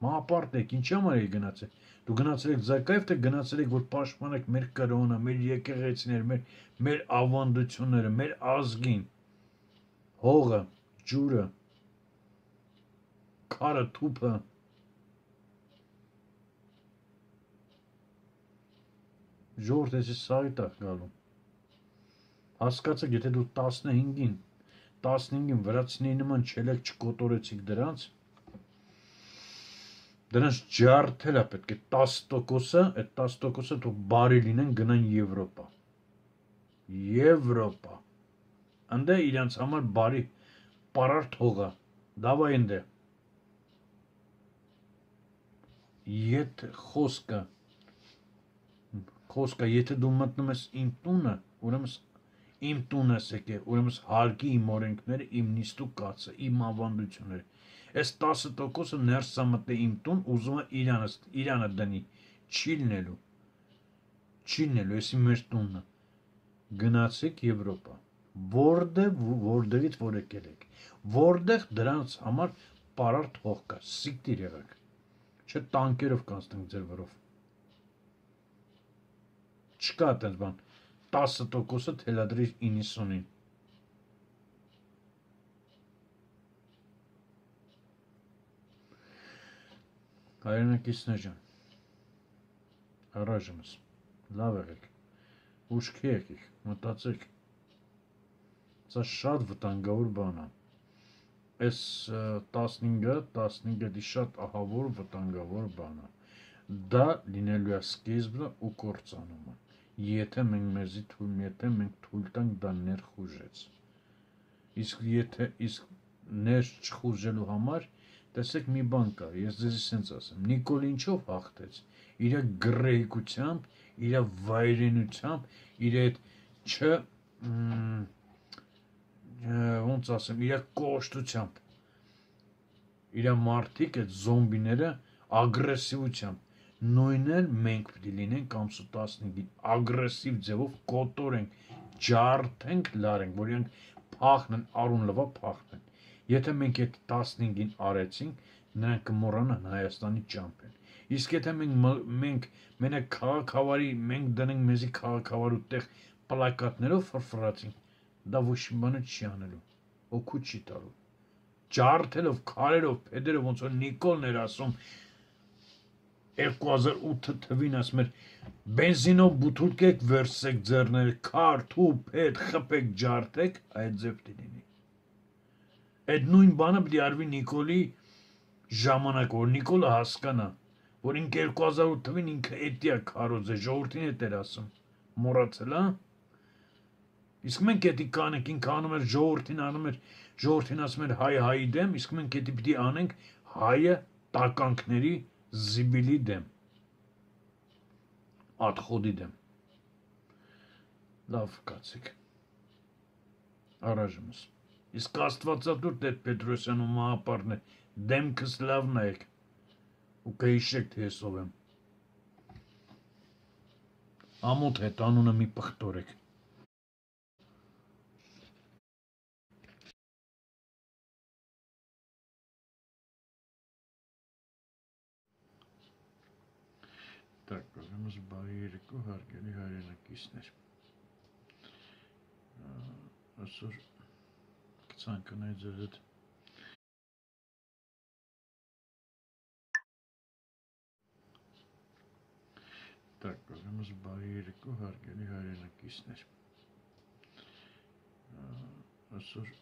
B: Մահապարտ եք, ինչ համար եք գնացել։ Դու գնացել եք զակայև, թե գնացել եք, որ պաշտպանեք մեր կրոնը, մեր եկեղեցիները, մեր ավանդությունները, մեր ազգին, հողը, ջուրը, քարը, թուփը։ Ժողովուրդ էսի սայտ է գալու։ Հասկացեք, եթե դու 15-ին վրացիների նման չելեք չկոտորեցիք դրանց ջարդել է պետք է 10%-ը, այդ 10%-ը թող բարի լինեն գնան Եվրոպա։ Եվրոպա։ Անդե իրանց համար բարի պարարտ հողը, դավայ ընդե։ Եթե խոսքը, եթե դու մտնում ես իմ տունը, ուրեմն իմ տունը ես եկել, ուրեմն հարգի իմ օրենքները, իմ նիստու կացը, իմ ավանդությունները։ Այս 10%-ը ներսա մտե իմ տուն, ուզում է Իրանը դնի, չի լինելու, եսի մեր տունը, գնացեք Եվրոպա, որտեղից որ եկել եք, որտեղ դրանց համար պարարտ հող կա, սիկտիր եղեք, չէ տանկերով կանցնենք ձեր վրով, չկա այդպես բան, 10%-ը թելադրիր 90-ին, հայրենակիցներ ջան, առայժմս, լավ եղեք, ուշքի եկեք, մտածեք, սա շատ վտանգավոր բան է, այս 15-ը դի շատ ահավոր վտանգավոր բան է, դա լինելու է սկիզբը ու կործանումը, Եթե մենք թույլ տանք դա ներխուժեց։ Իսկ ներ չխուժելու համար տեսեք մի բան կա, ես ձեզ սենց ասեմ, Նիկոլ ինչով հաղթեց, իր գրեհկությամբ, իր վայրենությամբ, իր այդ ոնց ասեմ, իր կոշտությամբ, իր մարդիկ, այդ զոմբիները ագրեսիվությամբ, նույնն էլ մենք պիտի լինենք ամսու 15-ին, ագրեսիվ ձևով կոտորենք, ջարդենք, լարենք, որ իրանք փախնեն, արուն լվա փախնեն։ Եթե մենք այդ 15-ին արեցինք, նրանք կմոռանան Հայաստանի ճամփեն։ Իսկ եթե մենք մենակ քաղաքավարի, մենք դնենք մեզի քաղաքավարու տեղ պլակատներով ֆրֆրացինք, դա ոչ մի բան չի անելու, օգուտ չի տալու։ Ջարդելով, քարերով, փեդերով, ոնց որ Նիկոլն էր ասում 2008 թվին ասում էր բենզինով բութուլկեք վերցեք ձեռները, քար, թուփ, փեդ, խփեք, ջարդեք, այդ ձև լինի։ Այդ նույն բանը պիտի արվի Նիկոլի ժամանակ, որ Նիկոլը հասկանա, որ ինքը 2008 թվին ինքը էդիա քարոզ է, ժողովրդին էդ էր ասում, մոռացել, հա։ Իսկ մենք էդի կանենք, ինքը անում էր ժողովրդին ասում էր հայ դեմ, իսկ մենք էդի պիտի անենք հայը տականքների զիբիլի դեմ, ատխոդի դեմ։ Լավ կացեք, առայժմս։ Իսկ Աստվածատուր Տեր Պետրոսյան ու Մահապարն է, դեմքս լավ նայեք, ու կհիշեք, թե ես ով եմ։ Ամոթ հետ անունը մի պղտորեք։ Так, ուրեմն բարի երեկո, հարգելի հայրենակիցներ։ Այսօր կցանկանայի ձեզ հետ Так, ուրեմն բարի երեկո, հարգելի հայրենակիցներ։ Այսօր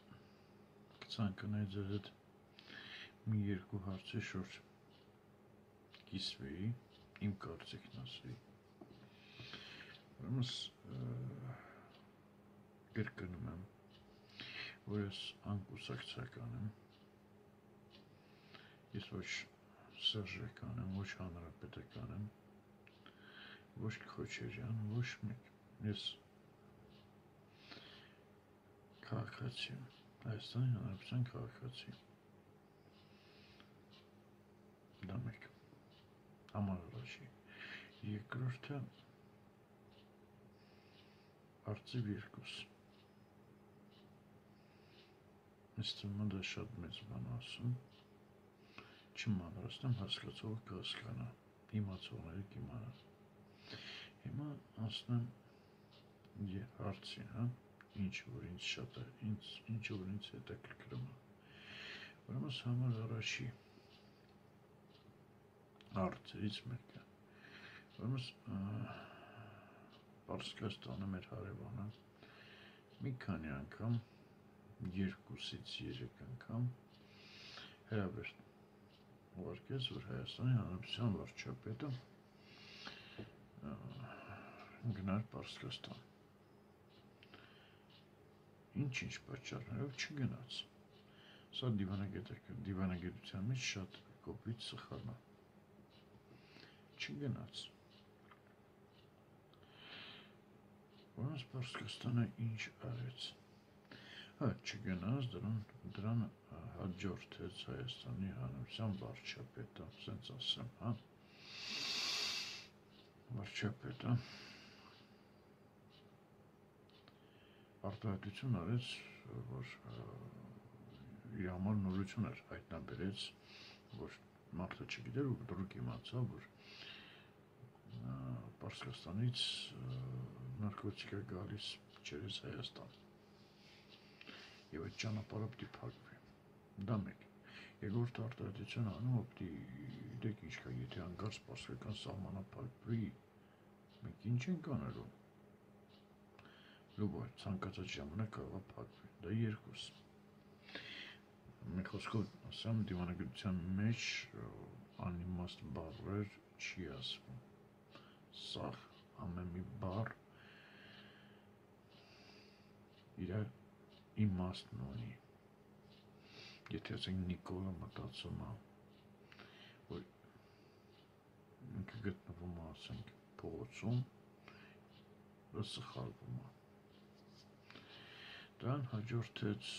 B: կցանկանայի ձեզ հետ մի երկու հարցի շուրջ կիսվեի, իմ կարծիքն ասեի։ Ուրեմն կրկնում եմ, որ ես անկուսակցական եմ, ես ոչ սերժական եմ, ոչ հանրապետական եմ, ոչ Քոչարյան, ոչ մեկ, ես քաղաքացի եմ, Հայաստանի Հանրապետության քաղաքացի եմ, դա մեկ, համար առաջի, երկրորդը արծիվ երկուս, ես թվում դա շատ մեծ բան ասում, չմանրացնեմ, հասկացողը կհասկանա, իմացողները կիմանան։ Հիմա ասնեմ հարցին, հա, ինչ որ ինձ հետաքրքրում է։ Ուրեմն համար առաջի հարցերից մեկը։ Ուրեմն Պարսկաստանը մեր հարևանը մի քանի անգամ, 2-ից 3 անգամ հրավեր ուղարկեց, որ Հայաստանի Հանրապետության վարչապետը գնար Պարսկաստան։ Ինչ պատճառներով չգնաց։ Սա դիվանագիտության մեջ շատ կոպիտ սխալ է։ Չգնաց։ Ուրեմն Պարսկաստանը ինչ արեց։ Հա, չգնաց, դրան հաջորդեց Հայաստանի Հանրապետության վարչապետը, ասենց ասեմ, հա։ Վարչապետը արտահայտություն արեց, որ իր համար նորություն էր հայտնաբերեց, որ մարդը չգիտեր ու դրուկ իմացավ, որ Պարսկաստանից նարկոտիկա գալիս չերես Հայաստան։ Եվ այդ ճանապարհը պիտի փակվի։ Դա մեկ։ Երկրորդ արտահայտություն անում, պիտի դեք ինչ կա, եթե հանկարծ պարսկական սահմանը փակվի, մենք ինչ ենք անելու։ Լուբա, ցանկացած ժամանակ կարող է փակվի։ Դա երկուս։ Մեկ խոսքով ասեմ, դիվանագիտության մեջ անիմաստ բառեր չի ասվում։ Սաղ ամեն մի բառ իր իմաստն ունի։ Եթե ասենք Նիկոլը մտածում է, որ ինքը գտնվում է, ասենք, փողոցում, սխալվում է։ Դրան հաջորդեց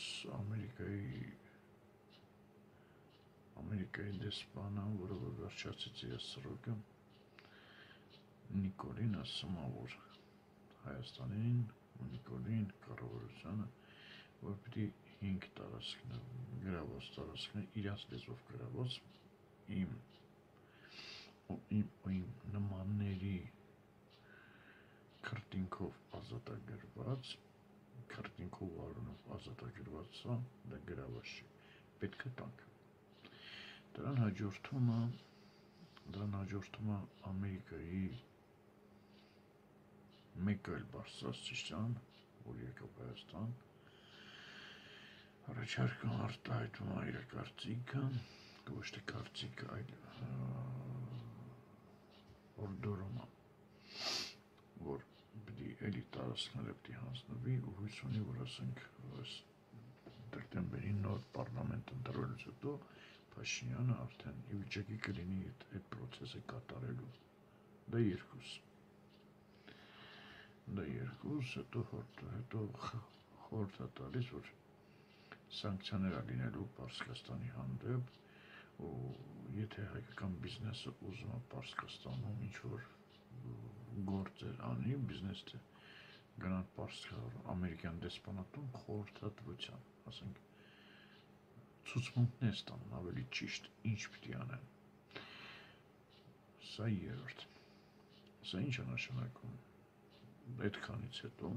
B: Ամերիկայի դեսպանը, որը որ վերջացեց իր սրոկը, Նիկոլին ասում է, որ Հայաստանին ու Նիկոլին կառավարությանը, որ պիտի 5 տարածքներ, գրաված տարածքներ, իրաց լեզվով գրաված, իմ նմանների քրտինքով ազատագրված, քրտինքով արունով ազատագրված սա, դա գրաված չի, պետք է տանք։ Դրան հաջորդում է Ամերիկայի մեկ այլ բարձրաստիճան, որ եկավ Հայաստան, առաջարկում արտահայտվում է իր կարծիքը, ոչ թե կարծիքը, այլ օրդորում է, որ պիտի էլի տարածքները պիտի հանձնվի ու հույս ունի, որ ասենք դեկտեմբերի նոր պարլամենտ ընտրելուց հետո Փաշինյանը արդեն ի վիճակի կլինի այդ պրոցեսը կատարելու։ Դա երկուս, հետո խորհուրդ է տալիս, որ սանկցիաներ լինելու Պարսկաստանի հանդեպ, ու եթե հայկական բիզնեսը ուզում է Պարսկաստանում ինչ-որ գործեր անի, բիզնեսը գնան ամերիկյան դեսպանատուն խորհրդատվության, ասենք, ցուցմունքներ ստանան, ավելի ճիշտ, ինչ պիտի անեն։ Սա երրորդ։ Սա ինչ է նշանակում։ Այդքանից հետո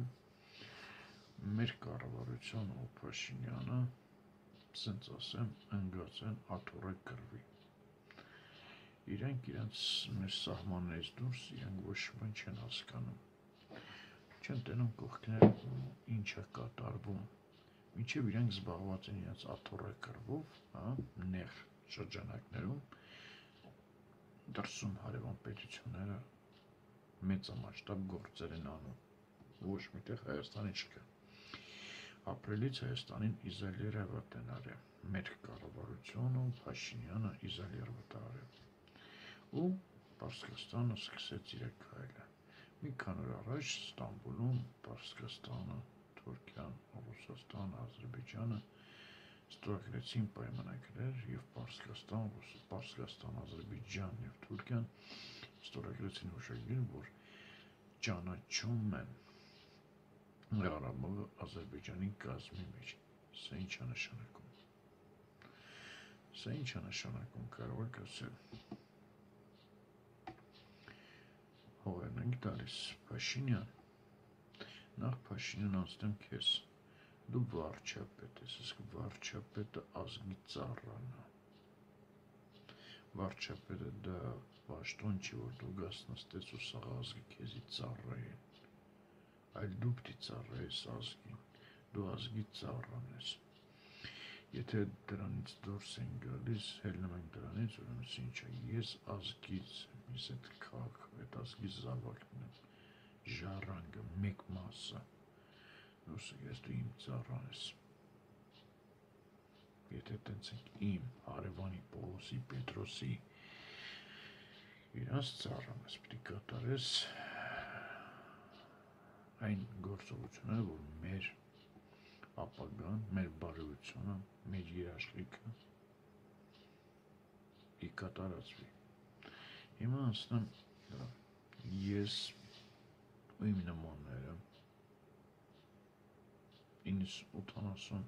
B: մեր կառավարությունը ու Փաշինյանը, ասենց ասեմ, ընկած են աթոռի կռվի։ Իրենք մեր սահմաններից դուրս իրենք ոչ բան չեն հասկանում, չեն տենում կողքները ինչ է կատարվում, մինչև իրենք զբաղված են իրենց աթոռի կռվով, նեղ շրջանակներում, դրսում հարևան պետությունները մեծամասշտաբ գործեր են անում, ոչ միտեղ Հայաստանի չկա։ Ապրիլից Հայաստանին իզոլირებად են արել, մեր կառավարությունը, Փաշինյանը իզոլირებად արել։ Ու Պարսկաստանը սկսեց իր քայլը։ Մի քանի օր առաջ Ստամբուլում Պարսկաստանը, Թուրքիան, Ռուսաստանը, Ադրբեջանը ստորագրեցին պայմանագրեր եւ Պարսկաստան, Ադրբեջան եւ Թուրքիան ստորագրեցին հուշագիր, որ ճանաչում են Ղարաբաղը Ադրբեջանի կազմի մեջ։ Սա ինչ է նշանակում։ Կարող եք ասել։ Հողերն ենք տալիս Փաշինյան, նախ Փաշինյան անցնեմ քեզ, դու վարչապետ ես, իսկ վարչապետը ազգի ծառան է, վարչապետը դա պաշտոն չի, որ դու գաս նստես ու սաղ ազգի քեզի ծառայեն, այլ դու պիտի ծառայես ազգին, դու ազգի ծառան ես, եթե դրանից դուրս են գալիս, հելնում ենք դրանից, ուրեմն ինչ է, ես ազգից եմ, ես այդ քաղաքը, այդ ազգի զավակն եմ, ժառանգը, մեկ մասը, ես դու իմ ծառան ես, եթե տենց ենք իմ, հարևանի, Պողոսի, Պետրոսի, իրանց ծառան ես, պիտի կատարես այն գործողությունները, որ մեր ապագան, մեր բարեությունը, մեր երաշխիքը կատարածվի։ Հիմա անցնեմ ես ու իմ նմանները 89,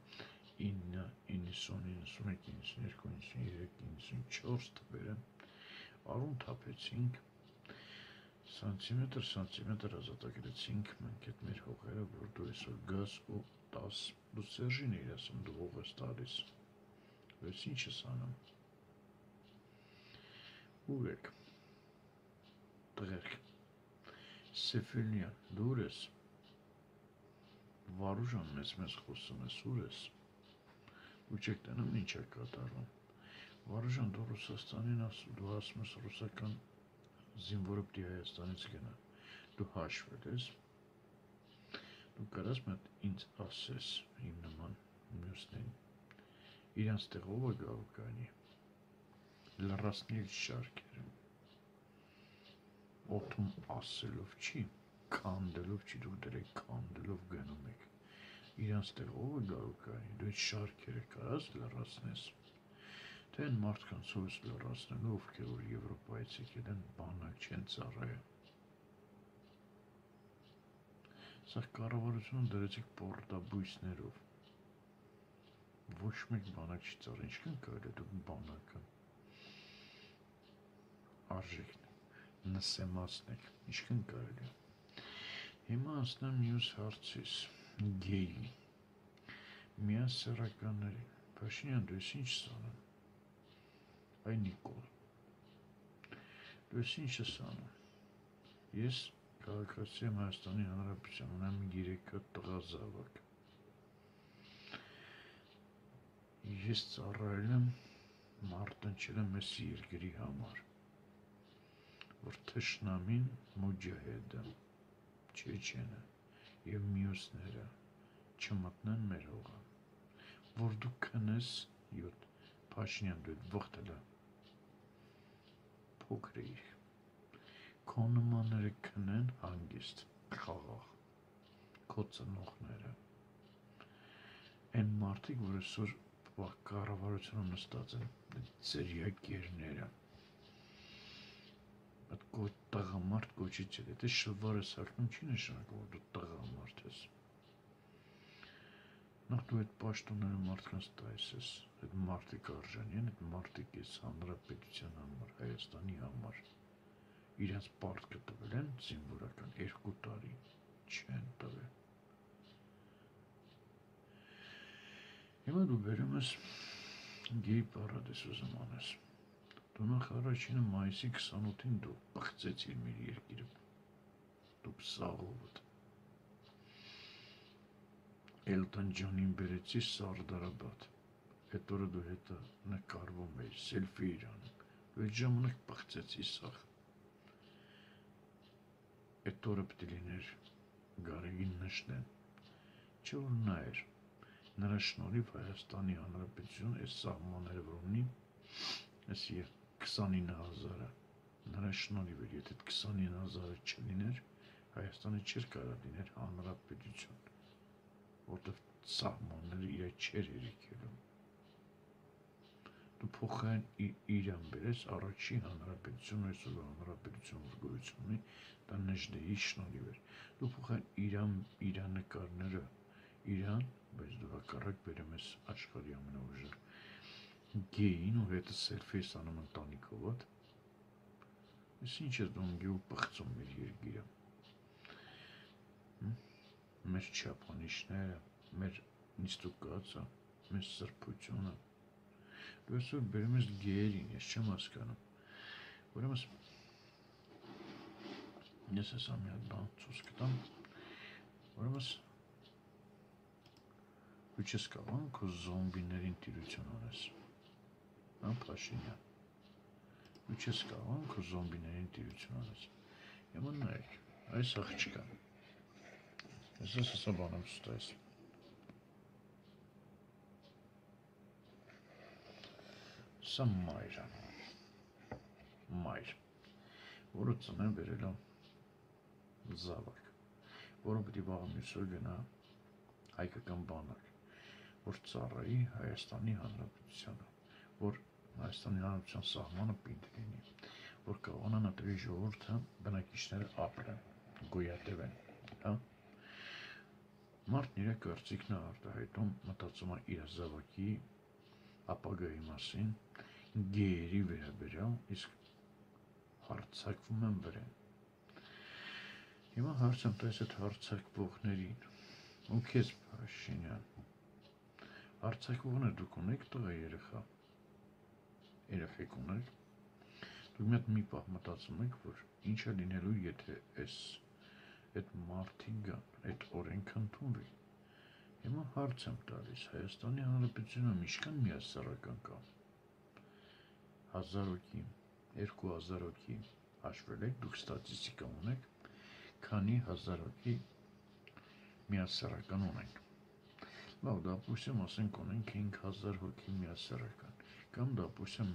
B: 91, 92, 93, 94 թվերը արուն թափեցինք, սանտիմետր ազատագրեցինք մենք այդ մեր հողերը, որ դու այսօր գաս ու 10, դու Սերժին էիր ասում, դու հող ես տալիս, ես ինչ ես անում, ուր եք, տղերք, Սեֆելյան, դու ուր ես, Վարուժան մեզ խոսում ես, ուր ես, ու չեք տենում ինչ է կատարվում, Վարուժան դու Ռուսաստանին ասում, դու ասում ես ռուսական զինվորը պիտի Հայաստանից գնա, դու հաշվել ես, Դու կարաս մատ ինձ ասես իմ նման մյուսներին իրանց տեղով է գալու կանի լրացնել շարքերը օդում ասելով չի քանդելով չի դուք դրեք քանդելով գնում եք իրանց տեղով է գալու կանի դու այդ շարքերը կարաս լրացնես թե այն մարդկանց ով ես լրացնելու ովքեր որ Եվրոպայից եկել են բանակ չեն ծառայել Սա կառավարությունը դրեցիք պորտաբույսներով ոչ մեկ բանակ չի ծառայել ինչքան կարելի է դուք բանակը արժեքն նսեմացն եք ինչքան կարելի է հիմա ասնեմ մյուս հարցիս գեյի միասեռականներին Փաշինյան դու ես ինչ սանում այ Նիկոլ դու ես ինչ ես սանում ես քաղաքացի եմ Հայաստանի Հանրապետության ունեմ 3 տղա զավակ ես ծառայել եմ մարտնչել եմ այս երկրի համար որ թշնամին մուջահեդը չեչենը եւ մյուսները չմտնեն մեր հողը որ դու քնես 7 Փաշինյան դու վխտել փոքր էիր քո նմանները քնեն հանգիստ խաղաղ քո ծնողները այն մարդիկ որ այսօր կառավարությունում նստած են ձեր յակերները այդ քո տղամարդ կոչից է դե շվարը սակնում չի նշանակում որ դու տղամարդ ես նախ դու այդ պաշտոնները մարդկանց տայես ես այդ մարդիկ արժանի են այդ մարդիկ ես հանրապետության համար Հայաստանի համար իրենց պարտքը տվել են զինվորական 2 տարի չեն տվել հիմա դու բերում ես գեյ պարադես ուզում անես դու նախ առաջինը մայիսի 28-ին դու պղծեցիր մեր երկիրը դու սաղովդ Էլտոն Ջոնին բերեցի Սարդարաբադ այդ օրը դու հետը նկարվում էիր սելֆի իրանում դու այդ ժամանակ պղծեցի սաղ այդ օրը պտի լիներ Գարեգին Նշտեն չէ որ նա էր նրա շնորհիվ Հայաստանի Հանրապետությունը այս սահմանները որ ունի այս 29,000-ը նրա շնորհիվ էր եթե 29,000-ը չլիներ Հայաստանը չէր կարող լիներ հանրապետություն որտեղ սահմանները իր չեր հերիքելու դու փոխան իրան բերես առաջի հանրապետություն այսօր հանրապետություն որ գոյություն ունի դա Նժդեի շնորհիվ էր դու փոխան իրան նկարները իրան բայց դու հակառակ բերում ես աշխարհի ամենաուժեղ գեյին ու հետը սելֆի ես անում ընտանիքով այս ինչ ես դու գեյ ու պղծում մեր երկիրը մեր չափանիշները, մեր նիստուկացը, մեր սրբությունը դու այսօր բերում ես գեյերին, ես չեմ հասկանում ուրեմն ես ես ամի հատ բան ցույց կտամ ուրեմն դու չես կարող քո զոմբիներին տիրություն անես Փաշինյան դու չես կարող քո զոմբիներին տիրություն անես հիմա նայեք այս աղջկան Ես հեսա բանեմ ստայս Սա մայր մայր որը ծնեն վերել զավակ որը պիտի վաղը մյուսօր գնա հայկական բանակ որ ծառայի Հայաստանի Հանրապետությանը որ Հայաստանի Հանրապետության սահմանը պիտի լինի որ կարողանան այդտեղի ժողովուրդը բնակիչները ապրեն գոյատևեն հա Մարդն իր կարծիքն է արտահայտում մտածում է իր զավակի ապագայի մասին գեյերի վերաբերյալ իսկ հարցակվում են վրան հիմա հարց եմ տալիս այդ հարցակվողներին ու քեզ Փաշինյան հարցակվողները դուք ունեք տղա երեխեք ունեք դուք մի պահ մտածում եք որ ինչ է լինելու եթե այդ մարդիկ գան, այդ օրենքը ընդունվի հիմա հարց եմ տալիս Հայաստանի Հանրապետությունում ինչքան միասեռական կա 1000 հոգի 2000 հոգի հաշվել եք դուք ստատիստիկա ունեք քանի 1000 հոգի միասեռական ունենք։ Լավ, դապուսիմ ասենք ունենք 5000 հոգի միասեռական, կամ դապուսիմ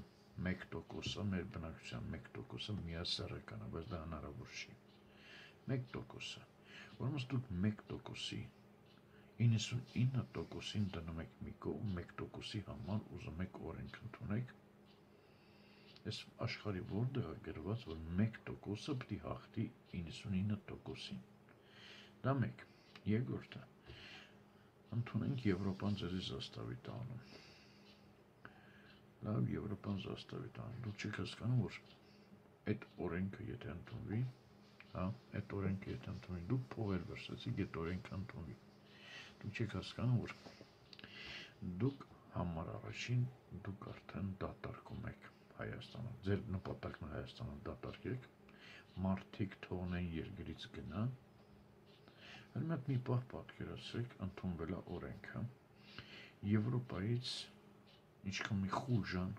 B: 1%-ը մեր բնակչության 1%-ը միասեռական է, բայց դա հնարավոր չի։ 1%-ը, որոնց դուք 1%-ի 99%-ին դնում եք մի կողմ, 1%-ի համար ուզում եք օրենք ընդունեք, այս աշխարհի որտեղ է գրված, որ 1%-ը պիտի հաղթի 99%-ին։ Դա մեկ, երկրորդը, ընդունենք Եվրոպան ձեզի զաստավի տանում։ Լավ, Եվրոպան զաստավի տանում, դուք չեք հասկանում, որ այդ օրենքը եթե ընդունվի, հա, այդ օրենքը եթե ընդունվի, դուք փողեր վերցրեցիք, այդ օրենքը ընդունվի։ Դուք չեք հասկանում, որ դուք համար առաջին դուք արդեն դատարկում եք Հայաստանը, ձեր նպատակն է Հայաստանը դատարկեք, մարդիկ թողնեն երկրից գնան, այլ մեկ մի պահ պատկերացրեք, ընդունվել է օրենքը, Եվրոպայից ինչքան մի խուժան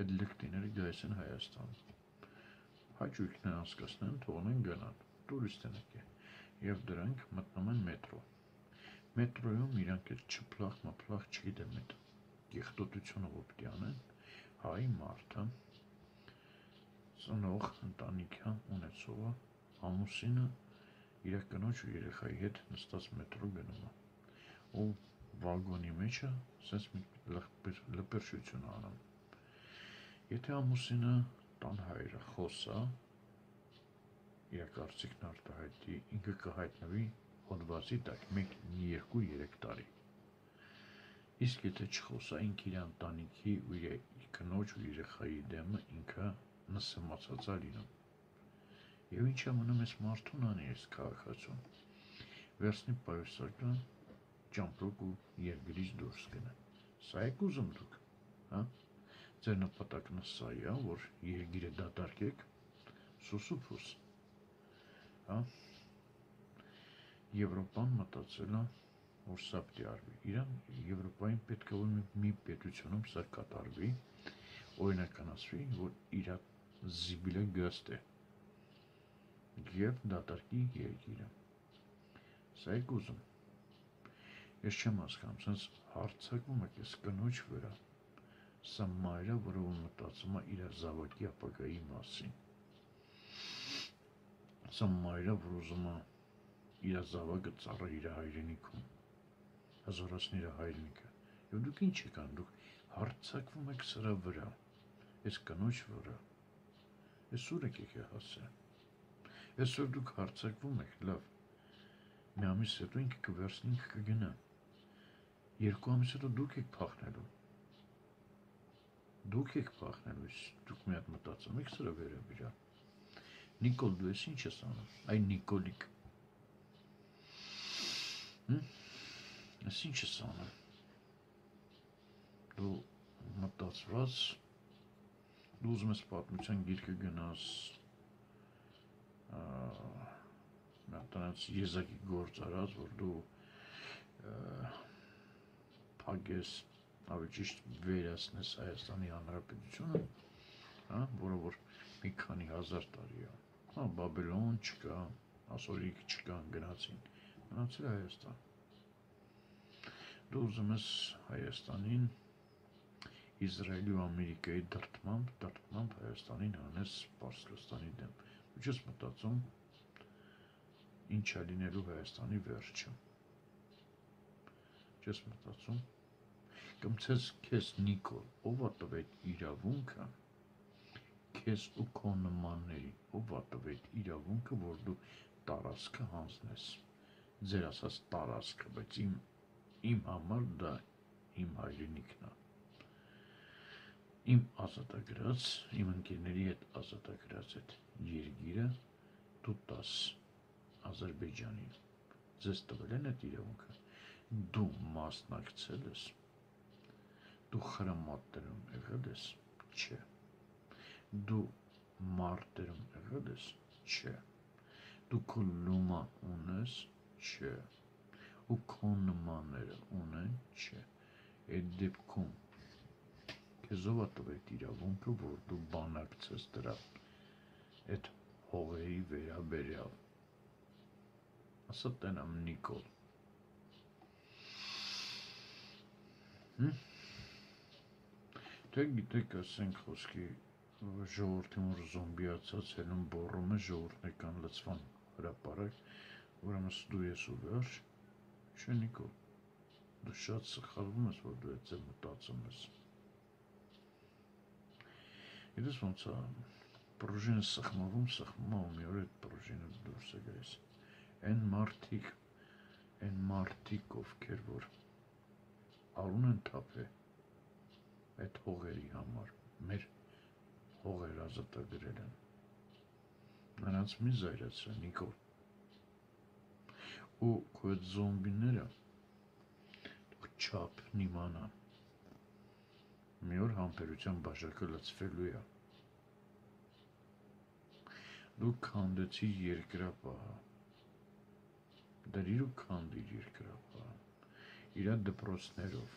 B: այդ լկտիները գայս են Հայաստան, հաճույքն են անցկացնեն, թողնեն գնան, տուրիստենեք է, և դրանք մտնում են մետրո։ Մետրոյում իրանք էլ չպլախ, չգիտեմ այդ կեղտոտությունը որ պիտի անեն, հայ մարդը, ծնող ընտանիքը ունեցողը, ամուսինը իր կնոջ ու երեխայի հետ նստած մետրո գնում է, ու վագոնի մեջը սենց մի լպերշություն անում։ Եթե ամուսինը տան հայրը խոսա, իր կարծիքն արտահայտի, ինքը կհայտնվի հոդվածի տակ 1-2-3 տարի։ Իսկ եթե չխոսա, ինքը իր ընտանիքի ու իր կնոջ ու երեխայի դեմը ինքը նսեմացած է լինում։ Եվ ինչ է մնում այս մարդուն անի այս քաղաքացուն, վերցնի պայուսակը, ճամպրուկ ու երկրից դուրս գնա։ Սա եք ուզում դուք, հա? Ձեր նպատակն սա է, որ երկիրը դատարկեք, սուսուփուս, հա? Եվրոպան մտածել է, որ սա պիտի արվի։ Իրան Եվրոպային պետք է որ մի պետությունում սա կատարվի, օրինականացվի, որ իր զիբիլը գաստ է և դատարկի երկիրը։ Սա եք ուզում։ Ես չեմ հասկանում, սենց հարցակվում եք ես կնոջ վրա, սա մայրը, որը մտածում է իր զավակի ապագայի մասին։ Սա մայրը, որ ուզում է իր զավակը ծառա իր հայրենիքում, հզորացնի իր հայրենիքը։ Եվ դուք ինչ եք անում, դուք հարցակվում եք սրա վրա, այս կնոջ վրա, այս ուր եք հասել։ Այսօր դուք հարցակվում եք, լավ, մի ամիս հետո ինքը կվերցնի, ինքը կգնա։ 2 ամիս հետո դուք եք փախնելու։ Դուք եք փախնելու, դուք մի հատ մտածում եք սրա վերաբերյալ։ Նիկոլ, դու ես ինչ ես անում, այ Նիկոլիկ։ Ես ինչ ես անում։ Դու մտածված, դու ուզում ես պատմության գիրքը գնաս, մատանած եզակի գործ արած, որ դու փագես, ավելի ճիշտ վերացնես Հայաստանի Հանրապետությունը, հա, որը որ մի քանի հազար տարի է, հա, Բաբելոն չկա, ասորիկ չկան, գնացին, մնացել է Հայաստան։ Դու ուզում ես Հայաստանին Իսրայելի ու Ամերիկայի դրդմամբ Հայաստանին հանես Պարսկաստանի դեմ։ Դու չես մտածում ինչ է լինելու Հայաստանի վերջը։ Չես մտածում։ Կամ քեզ Նիկոլ, ով է տվել իրավունքը, քեզ ու քո նմանների, ով է տվել իրավունքը, որ դու տարածքը հանձնես։ Ձեր ասած տարածքը, բայց իմ համար դա իմ հայրենիքն է։ Իմ ազատագրած, իմ ընկերների հետ ազատագրած այդ երկիրը դու տաս Ադրբեջանին։ Ձեզ տվել են այդ իրավունքը։ Դու մասնակցել ես։ Դու խրամատներում եղել ես։ Չէ։ Դու մարտերում եղել ես։ Չէ։ Դու քո լումա ունես։ Չէ։ Ու քո նմանները ունեն։ Չէ։ Այդ դեպքում քեզ ով է տվել իրավունքը, որ դու բանակցես դրա այդ հողերի վերաբերյալ։ Ասա տենամ Նիկոլ, Թե գիտեք, ասենք խոսքի ժողովրդի մոր զոմբիացած հելուն բոռում է ժողովրդն կան լծվան հրապարակ, ուրեմն դու ես ու վերջ, չէ Նիկոլ, դու շատ սխալվում ես, որ դու այդ ձև մտածում ես։ Գիտես ոնց է, պրուժինը սխմավում, ու մի օր այդ պրուժինը դուրս է գայիս։ Այն մարդիկ ովքեր, որ արուն են թափե այդ հողերի համար, մեր հողեր ազատագրել են, նրանց մի զայրացրը, Նիկոլ, ու քո այդ զոմբիները դուք չափն իմանան, մի օր համբերության բաժակը լծվելու է, դուք քանդեցի երկրապահը, դրիր ու քանդիր երկրապահը, իրա դպրոցներով,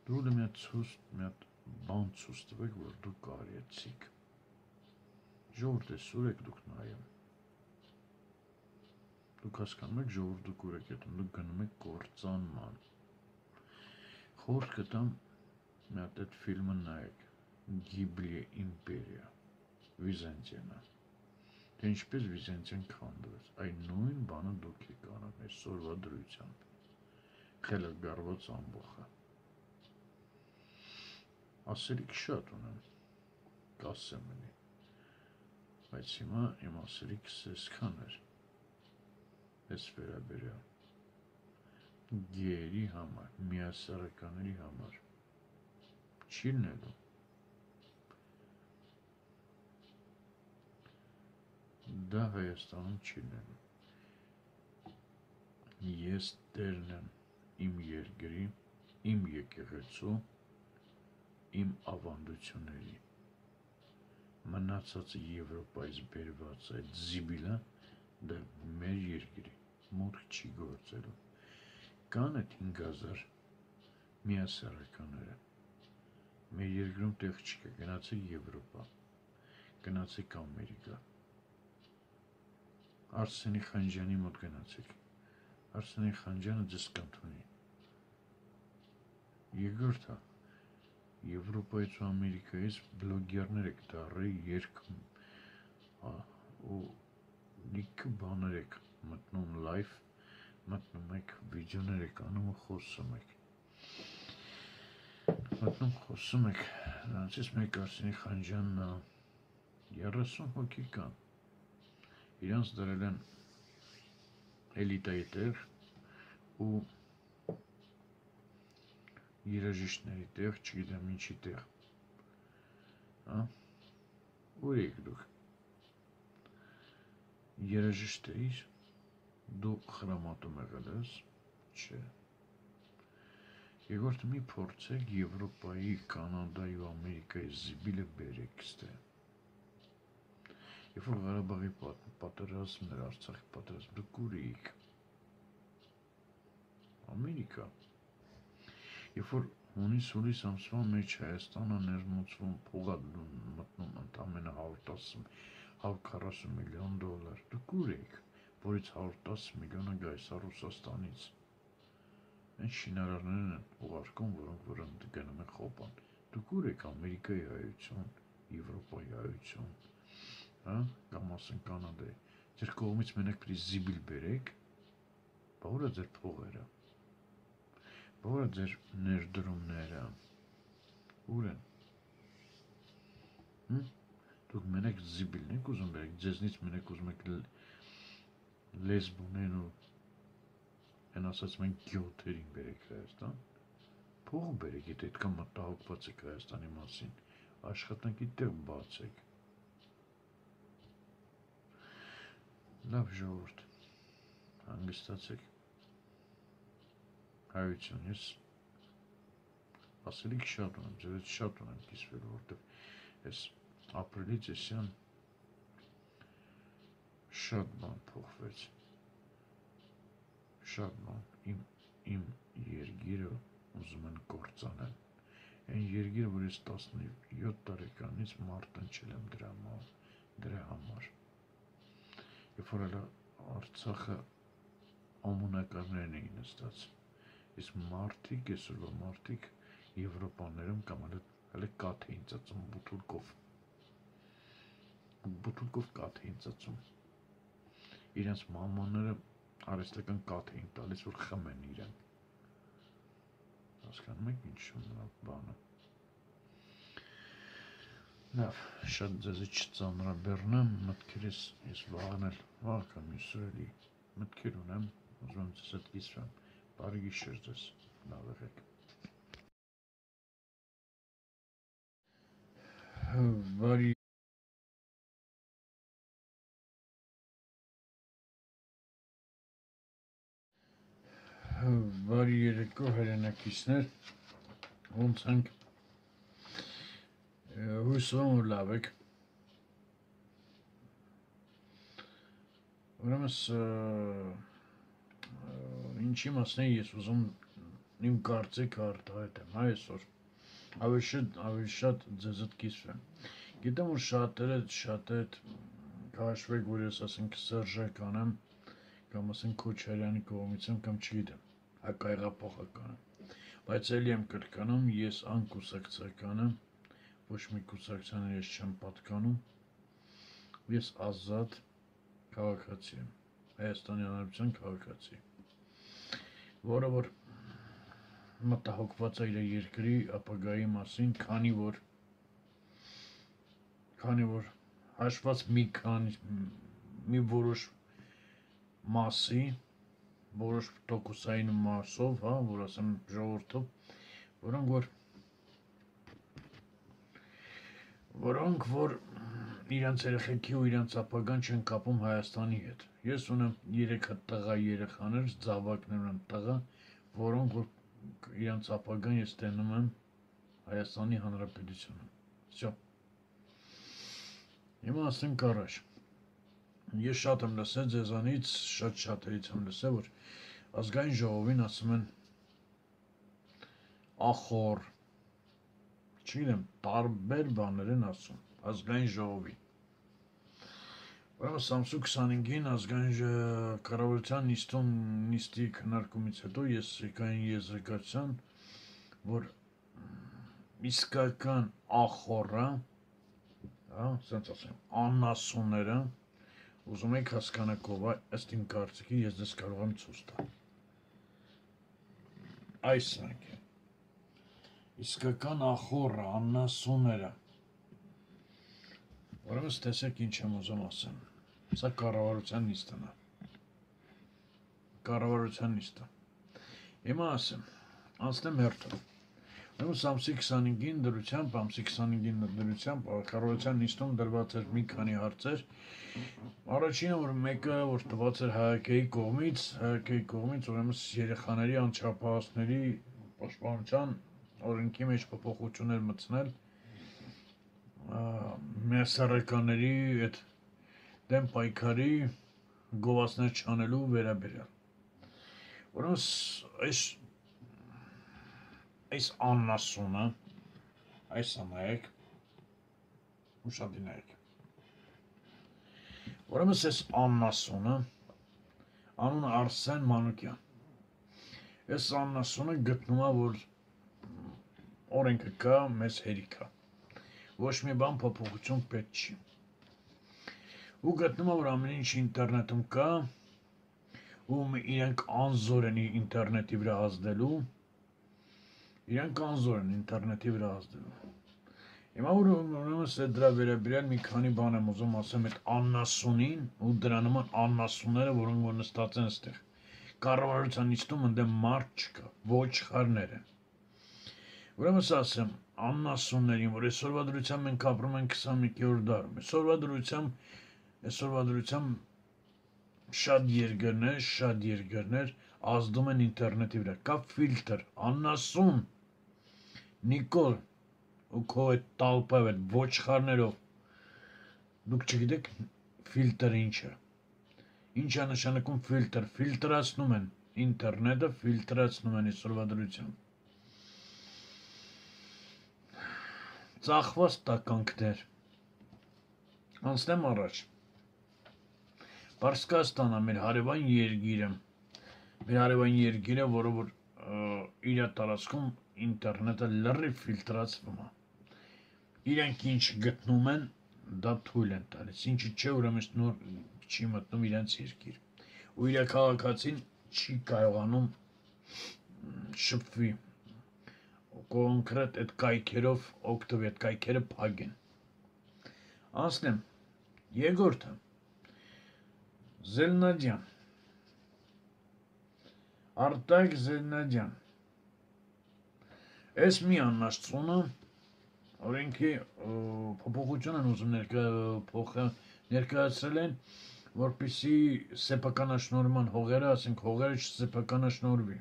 B: դու մի հատ բան ցույց տվեք, որ դու կարեցիք, ժողովուրդ է սուր եք դուք նայում, դուք հասկանում եք ժողովուրդ դուք ուր եք ետում, դուք գնում եք կործանման, խորհուրդ կտամ մի հատ այդ ֆիլմը նայեք, Գիբլիե իմպերիա, Վիզանտիանա, թե ինչպես Վիզանտիան քանդվեց, այն նույն բանը դուք եք անում այսօրվա դրությամբ, խելը գարված ամբոխը, ասելիք շատ ունեմ, կասեմ էլի, բայց հիմա իմ ասելիքս այսքան էր, այս վերաբերյալ, գեերի համար, միասեռականների համար, չի լինելու, դա Հայաստանում չի լինելու, ես տերն եմ իմ երկրի, իմ եկեղեցու, իմ ավանդությունների, մնացածը Եվրոպայից բերված այդ զիբիլը, դա մեր երկրի մուտք չի գործելու, կան այդ 5000 միասեռականները, մեր երկրում տեղ չկա, գնացեք Եվրոպա, գնացեք Ամերիկա, Արսենի Խանջյանի մոտ գնացեք, Արսենի Խանջյանը ձեզ կընդունի, երկրորդը, Եվրոպայից ու Ամերիկայից բլոգերներ եք դառել երգում ու լիքը բաներ եք մտնում լայվ, մտնում եք վիդեոներ եք անում ու խոսում եք, մտնում խոսում եք, նրանցից մեկ Արսենի Խանջյանն 30 հոգի կան, իրանց դրել են էլիտայի տեղ ու երաժիշտների տեղ, չգիտեմ ինչի տեղ, ուր եք դուք, երաժիշտ էիր, դու խրամատում եղել ես, չէ, երկրորդը մի փորձեք Եվրոպայի, Կանադայի ու Ամերիկայի զիբիլը բերեք ստե, երբ որ Ղարաբաղի պատերազմներ, Արցախի պատերազմ, դուք ուր էիք, Ամերիկա, երբ որ հունիս ամսվա մեջ Հայաստանը ներմուծվում, փողա մտնում ընդամենը 140 միլիոն դոլար, դուք ուր էիք, որից 110 միլիոնը գայս Ռուսաստանից, այն շինարարներն են ուղարկում, որոնք գնում են խոպան, դուք ուր եք Ամերիկայի հայություն, Եվրոպայի հայություն, կամ ասեն Կանադայի, ձեր կողմից մենակ պրի զիբիլ բերեք, բա ուր է ձեր փողերը, բա ուր է ձեր ներդրումները, ուր են, դուք մենակ զիբիլն եք ուզում բերեք, ձեզնից մենակ ուզում եք լեսբոնեն ու են ասած մենք գյոթերին բերեք Հայաստան, փող բերեք, եթե այդքան մտահոգված եք Հայաստանի մասին, աշխատանքի տեղ բացեք, լավ ժողովուրդ, հանգստացեք, հայություն, ես ասելիք շատ ունեմ, ձերից շատ ունեմ կիսվելու, որտև ես ապրիլից էսյան շատ բան փոխվեց, շատ բան, իմ երգիրը ուզում են կործանել, այն երգիրը, որ ես 17 տարեկանից մարտնչել եմ դրա համար, երբ որ Արցախը ամոնակարներն էին նստած, Իսկ մարդիկ, այսօրվա մարդիկ Եվրոպաներում կամ հələ կաթ էին ծածում բութուլկով կաթ էին ծածում, իրենց մամաները արհեստական կաթ էին տալիս, որ խմեն իրեն, հասկանում եք ինչ բանը, լավ, շատ ձեզի չծանրաբեռնեմ, մտքերս ես վաղն էլ, վաղ կամ այսօր էլի մտքեր ունեմ, ուզում եմ ձեզ հետ կիսվեմ, բարի գիշեր ձեզ, լավ եղեք։ Բարի երեկո հայրենակիցներ, ոնց ենք, հույսով եմ, որ լավ եք, ուրեմն ինչի մասն է ես ուզում իմ կարծիքը արտահայտեմ, այսօր ավելի շատ ձեզ հետ կիսվեմ, գիտեմ, որ շատերը քաշվեք, որ ես ասենք Սերժական եմ, կամ ասենք Քոչարյանի կողմից եմ, կամ չգիտեմ, հակահեղափոխական եմ, բայց էլի եմ կրկնում, ես անկուսակցական եմ, ոչ մի կուսակցությանը ես չեմ պատկանում, ես ազատ քաղաքացի եմ, Հայաստանի Հանրապետության քաղաքացի, որը որ մտահոգված է իր երկրի ապագայի մասին, քանի որ հաշված մի որոշ մասի, որոշ տոկոսային մասով, որ ասեմ ժողովրդով, որոնք որ իրենց երեխեքի ու իրենց ապագան չեն կապում Հայաստանի հետ։ Ես ունեմ 3 տղա երեխաներ, զավակներ ունեմ տղա, որոնք որ իրենց ապագան ես տենում եմ Հայաստանի Հանրապետությունում։ Всё։ Հիմա ասենք առաջ։ Ես շատ եմ լսել ձեզանից, շատերից եմ լսել, որ ազգային ժողովին ասում են ախոր, չգիտեմ, տարբեր բաներ են ասում, ազգային ժողովի։ Ուրեմն Սամսուն 25-ին ազգային կառավարության նիստի քննարկումից հետո ես եկային եզրակացության, որ իսկական ախորը, ասենց ասեմ, անասունները, ուզում եք հասկանաք ով է, ըստ իմ կարծիքի ես դες կարող եմ ցույց տալ։ Այս ենք է։ Իսկական ախորը, անասունները։ Ուրեմն տեսեք ինչ եմ ուզում ասեմ։ Սա կառավարության նիստն է։ Կառավարության նիստը։ Հիմա ասեմ, անցնեմ հերթով։ Ուրեմն ամսի 25-ին դրությամբ կառավարության նիստում դրված էր մի քանի հարցեր։ Առաջինը որ մեկը որ տված էր ՀԱԿ-ի կողմից, ուրեմն երեխաների անչափահասների պաշտպանության օրենքի մեջ փոփոխություններ մտցնել միասեռականների այդ դեմ պայքարի գովազդներ չանելու վերաբերյալ։ Ուրեմն այս անասունը, այս նայեք, ուշադի նայեք։ Ուրեմն այս անասունը, անունը Արսեն Մանուկյան։ Այս անասունը գտնում է, որ օրենքը կա, մեզ հերիք է։ Ոչ մի բան փոփոխություն պետք չի։ Ու գտնում է, որ ամեն ինչ ինտերնետում կա, ու իրենք անզոր են ինտերնետի վրա ազդելու, Հիմա ուրեմն դրա վերաբերյալ մի քանի բան եմ ուզում ասեմ այդ անասունին ու դրա նման անասունները, որոնք որ նստած են այստեղ։ Կառավարության նիստում ընդդեմ մարդ չկա, ոչխարներ են։ Ուրեմն ասեմ, անասուններին, որ այսօրվա դրությամբ մենք ապրում ենք 21-րդ դարում։ Այսօրվա դրությամբ շատ երկրներ ազդում են ինտերնետի վրա։ Կա ֆիլտր, անասուն, Նիկոլ, ու քո այդ տալպով այդ ոչխարներով, դուք չգիտեք ֆիլտրը ինչ է։ Ինչ է նշանակում ֆիլտր, ֆիլտրացնում են ինտերնետը, ֆիլտրացնում են այսօրվա դրությամբ։ Ծախված տականքներ։ Անցնեմ առաջ։ Պարսկաստանը մեր հարևան երկիրը, որը որ իր տարածքում ինտերնետը լրիվ ֆիլտրացվում է։ Իրենք ինչ գտնում են, դա թույլ են տալիս, ինչի չէ, ուրեմն նոր չի մտնում իրենց երկիր։ Ու իր քաղաքացին չի կարողանում շփվի կոնկրետ այդ կայքերով օգտվի, այդ կայքերը փակեն։ Անցնեմ երկրորդը Զելնադյան Արտակ Զելնադյան Այս մի աննաշծունը օրենքի փոփոխություն են ուզում ներկայացրել են, որպեսզի սեփականաշնորհման հողերը, ասենք հողերը չսեփականաշնորհվի։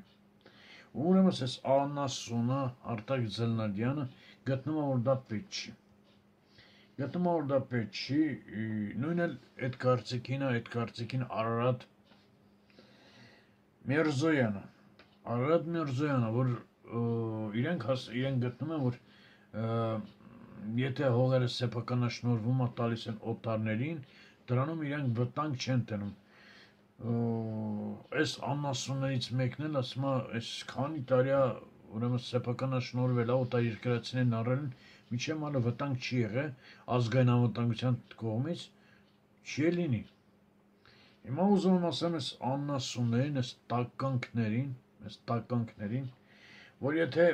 B: Ուրեմն այս աննասունը Արտակ Զելնադյանը գտնում է, որ դա պետք չի։ Նույնն էլ այդ կարծիքին Արարատ Միրզոյանը, որ իրենք գտնում են, որ եթե հողերը սեփականաշնորհվում է տալիս են օտարներին, դրանում իրենք վտանգ չեն տնում։ Այս աննասուններից մեկն էլ ասում է, այս քանի տարի է ուրեմն սեփականաշնորհվել է օտարերկրացիներն առել են, միջև մալը վտանգ չի եղել ազգային անվտանգության կողմից, չի լինի։ Հիմա ուզում եմ ասեմ այս աննասուններին, այս տականքներին, որ եթե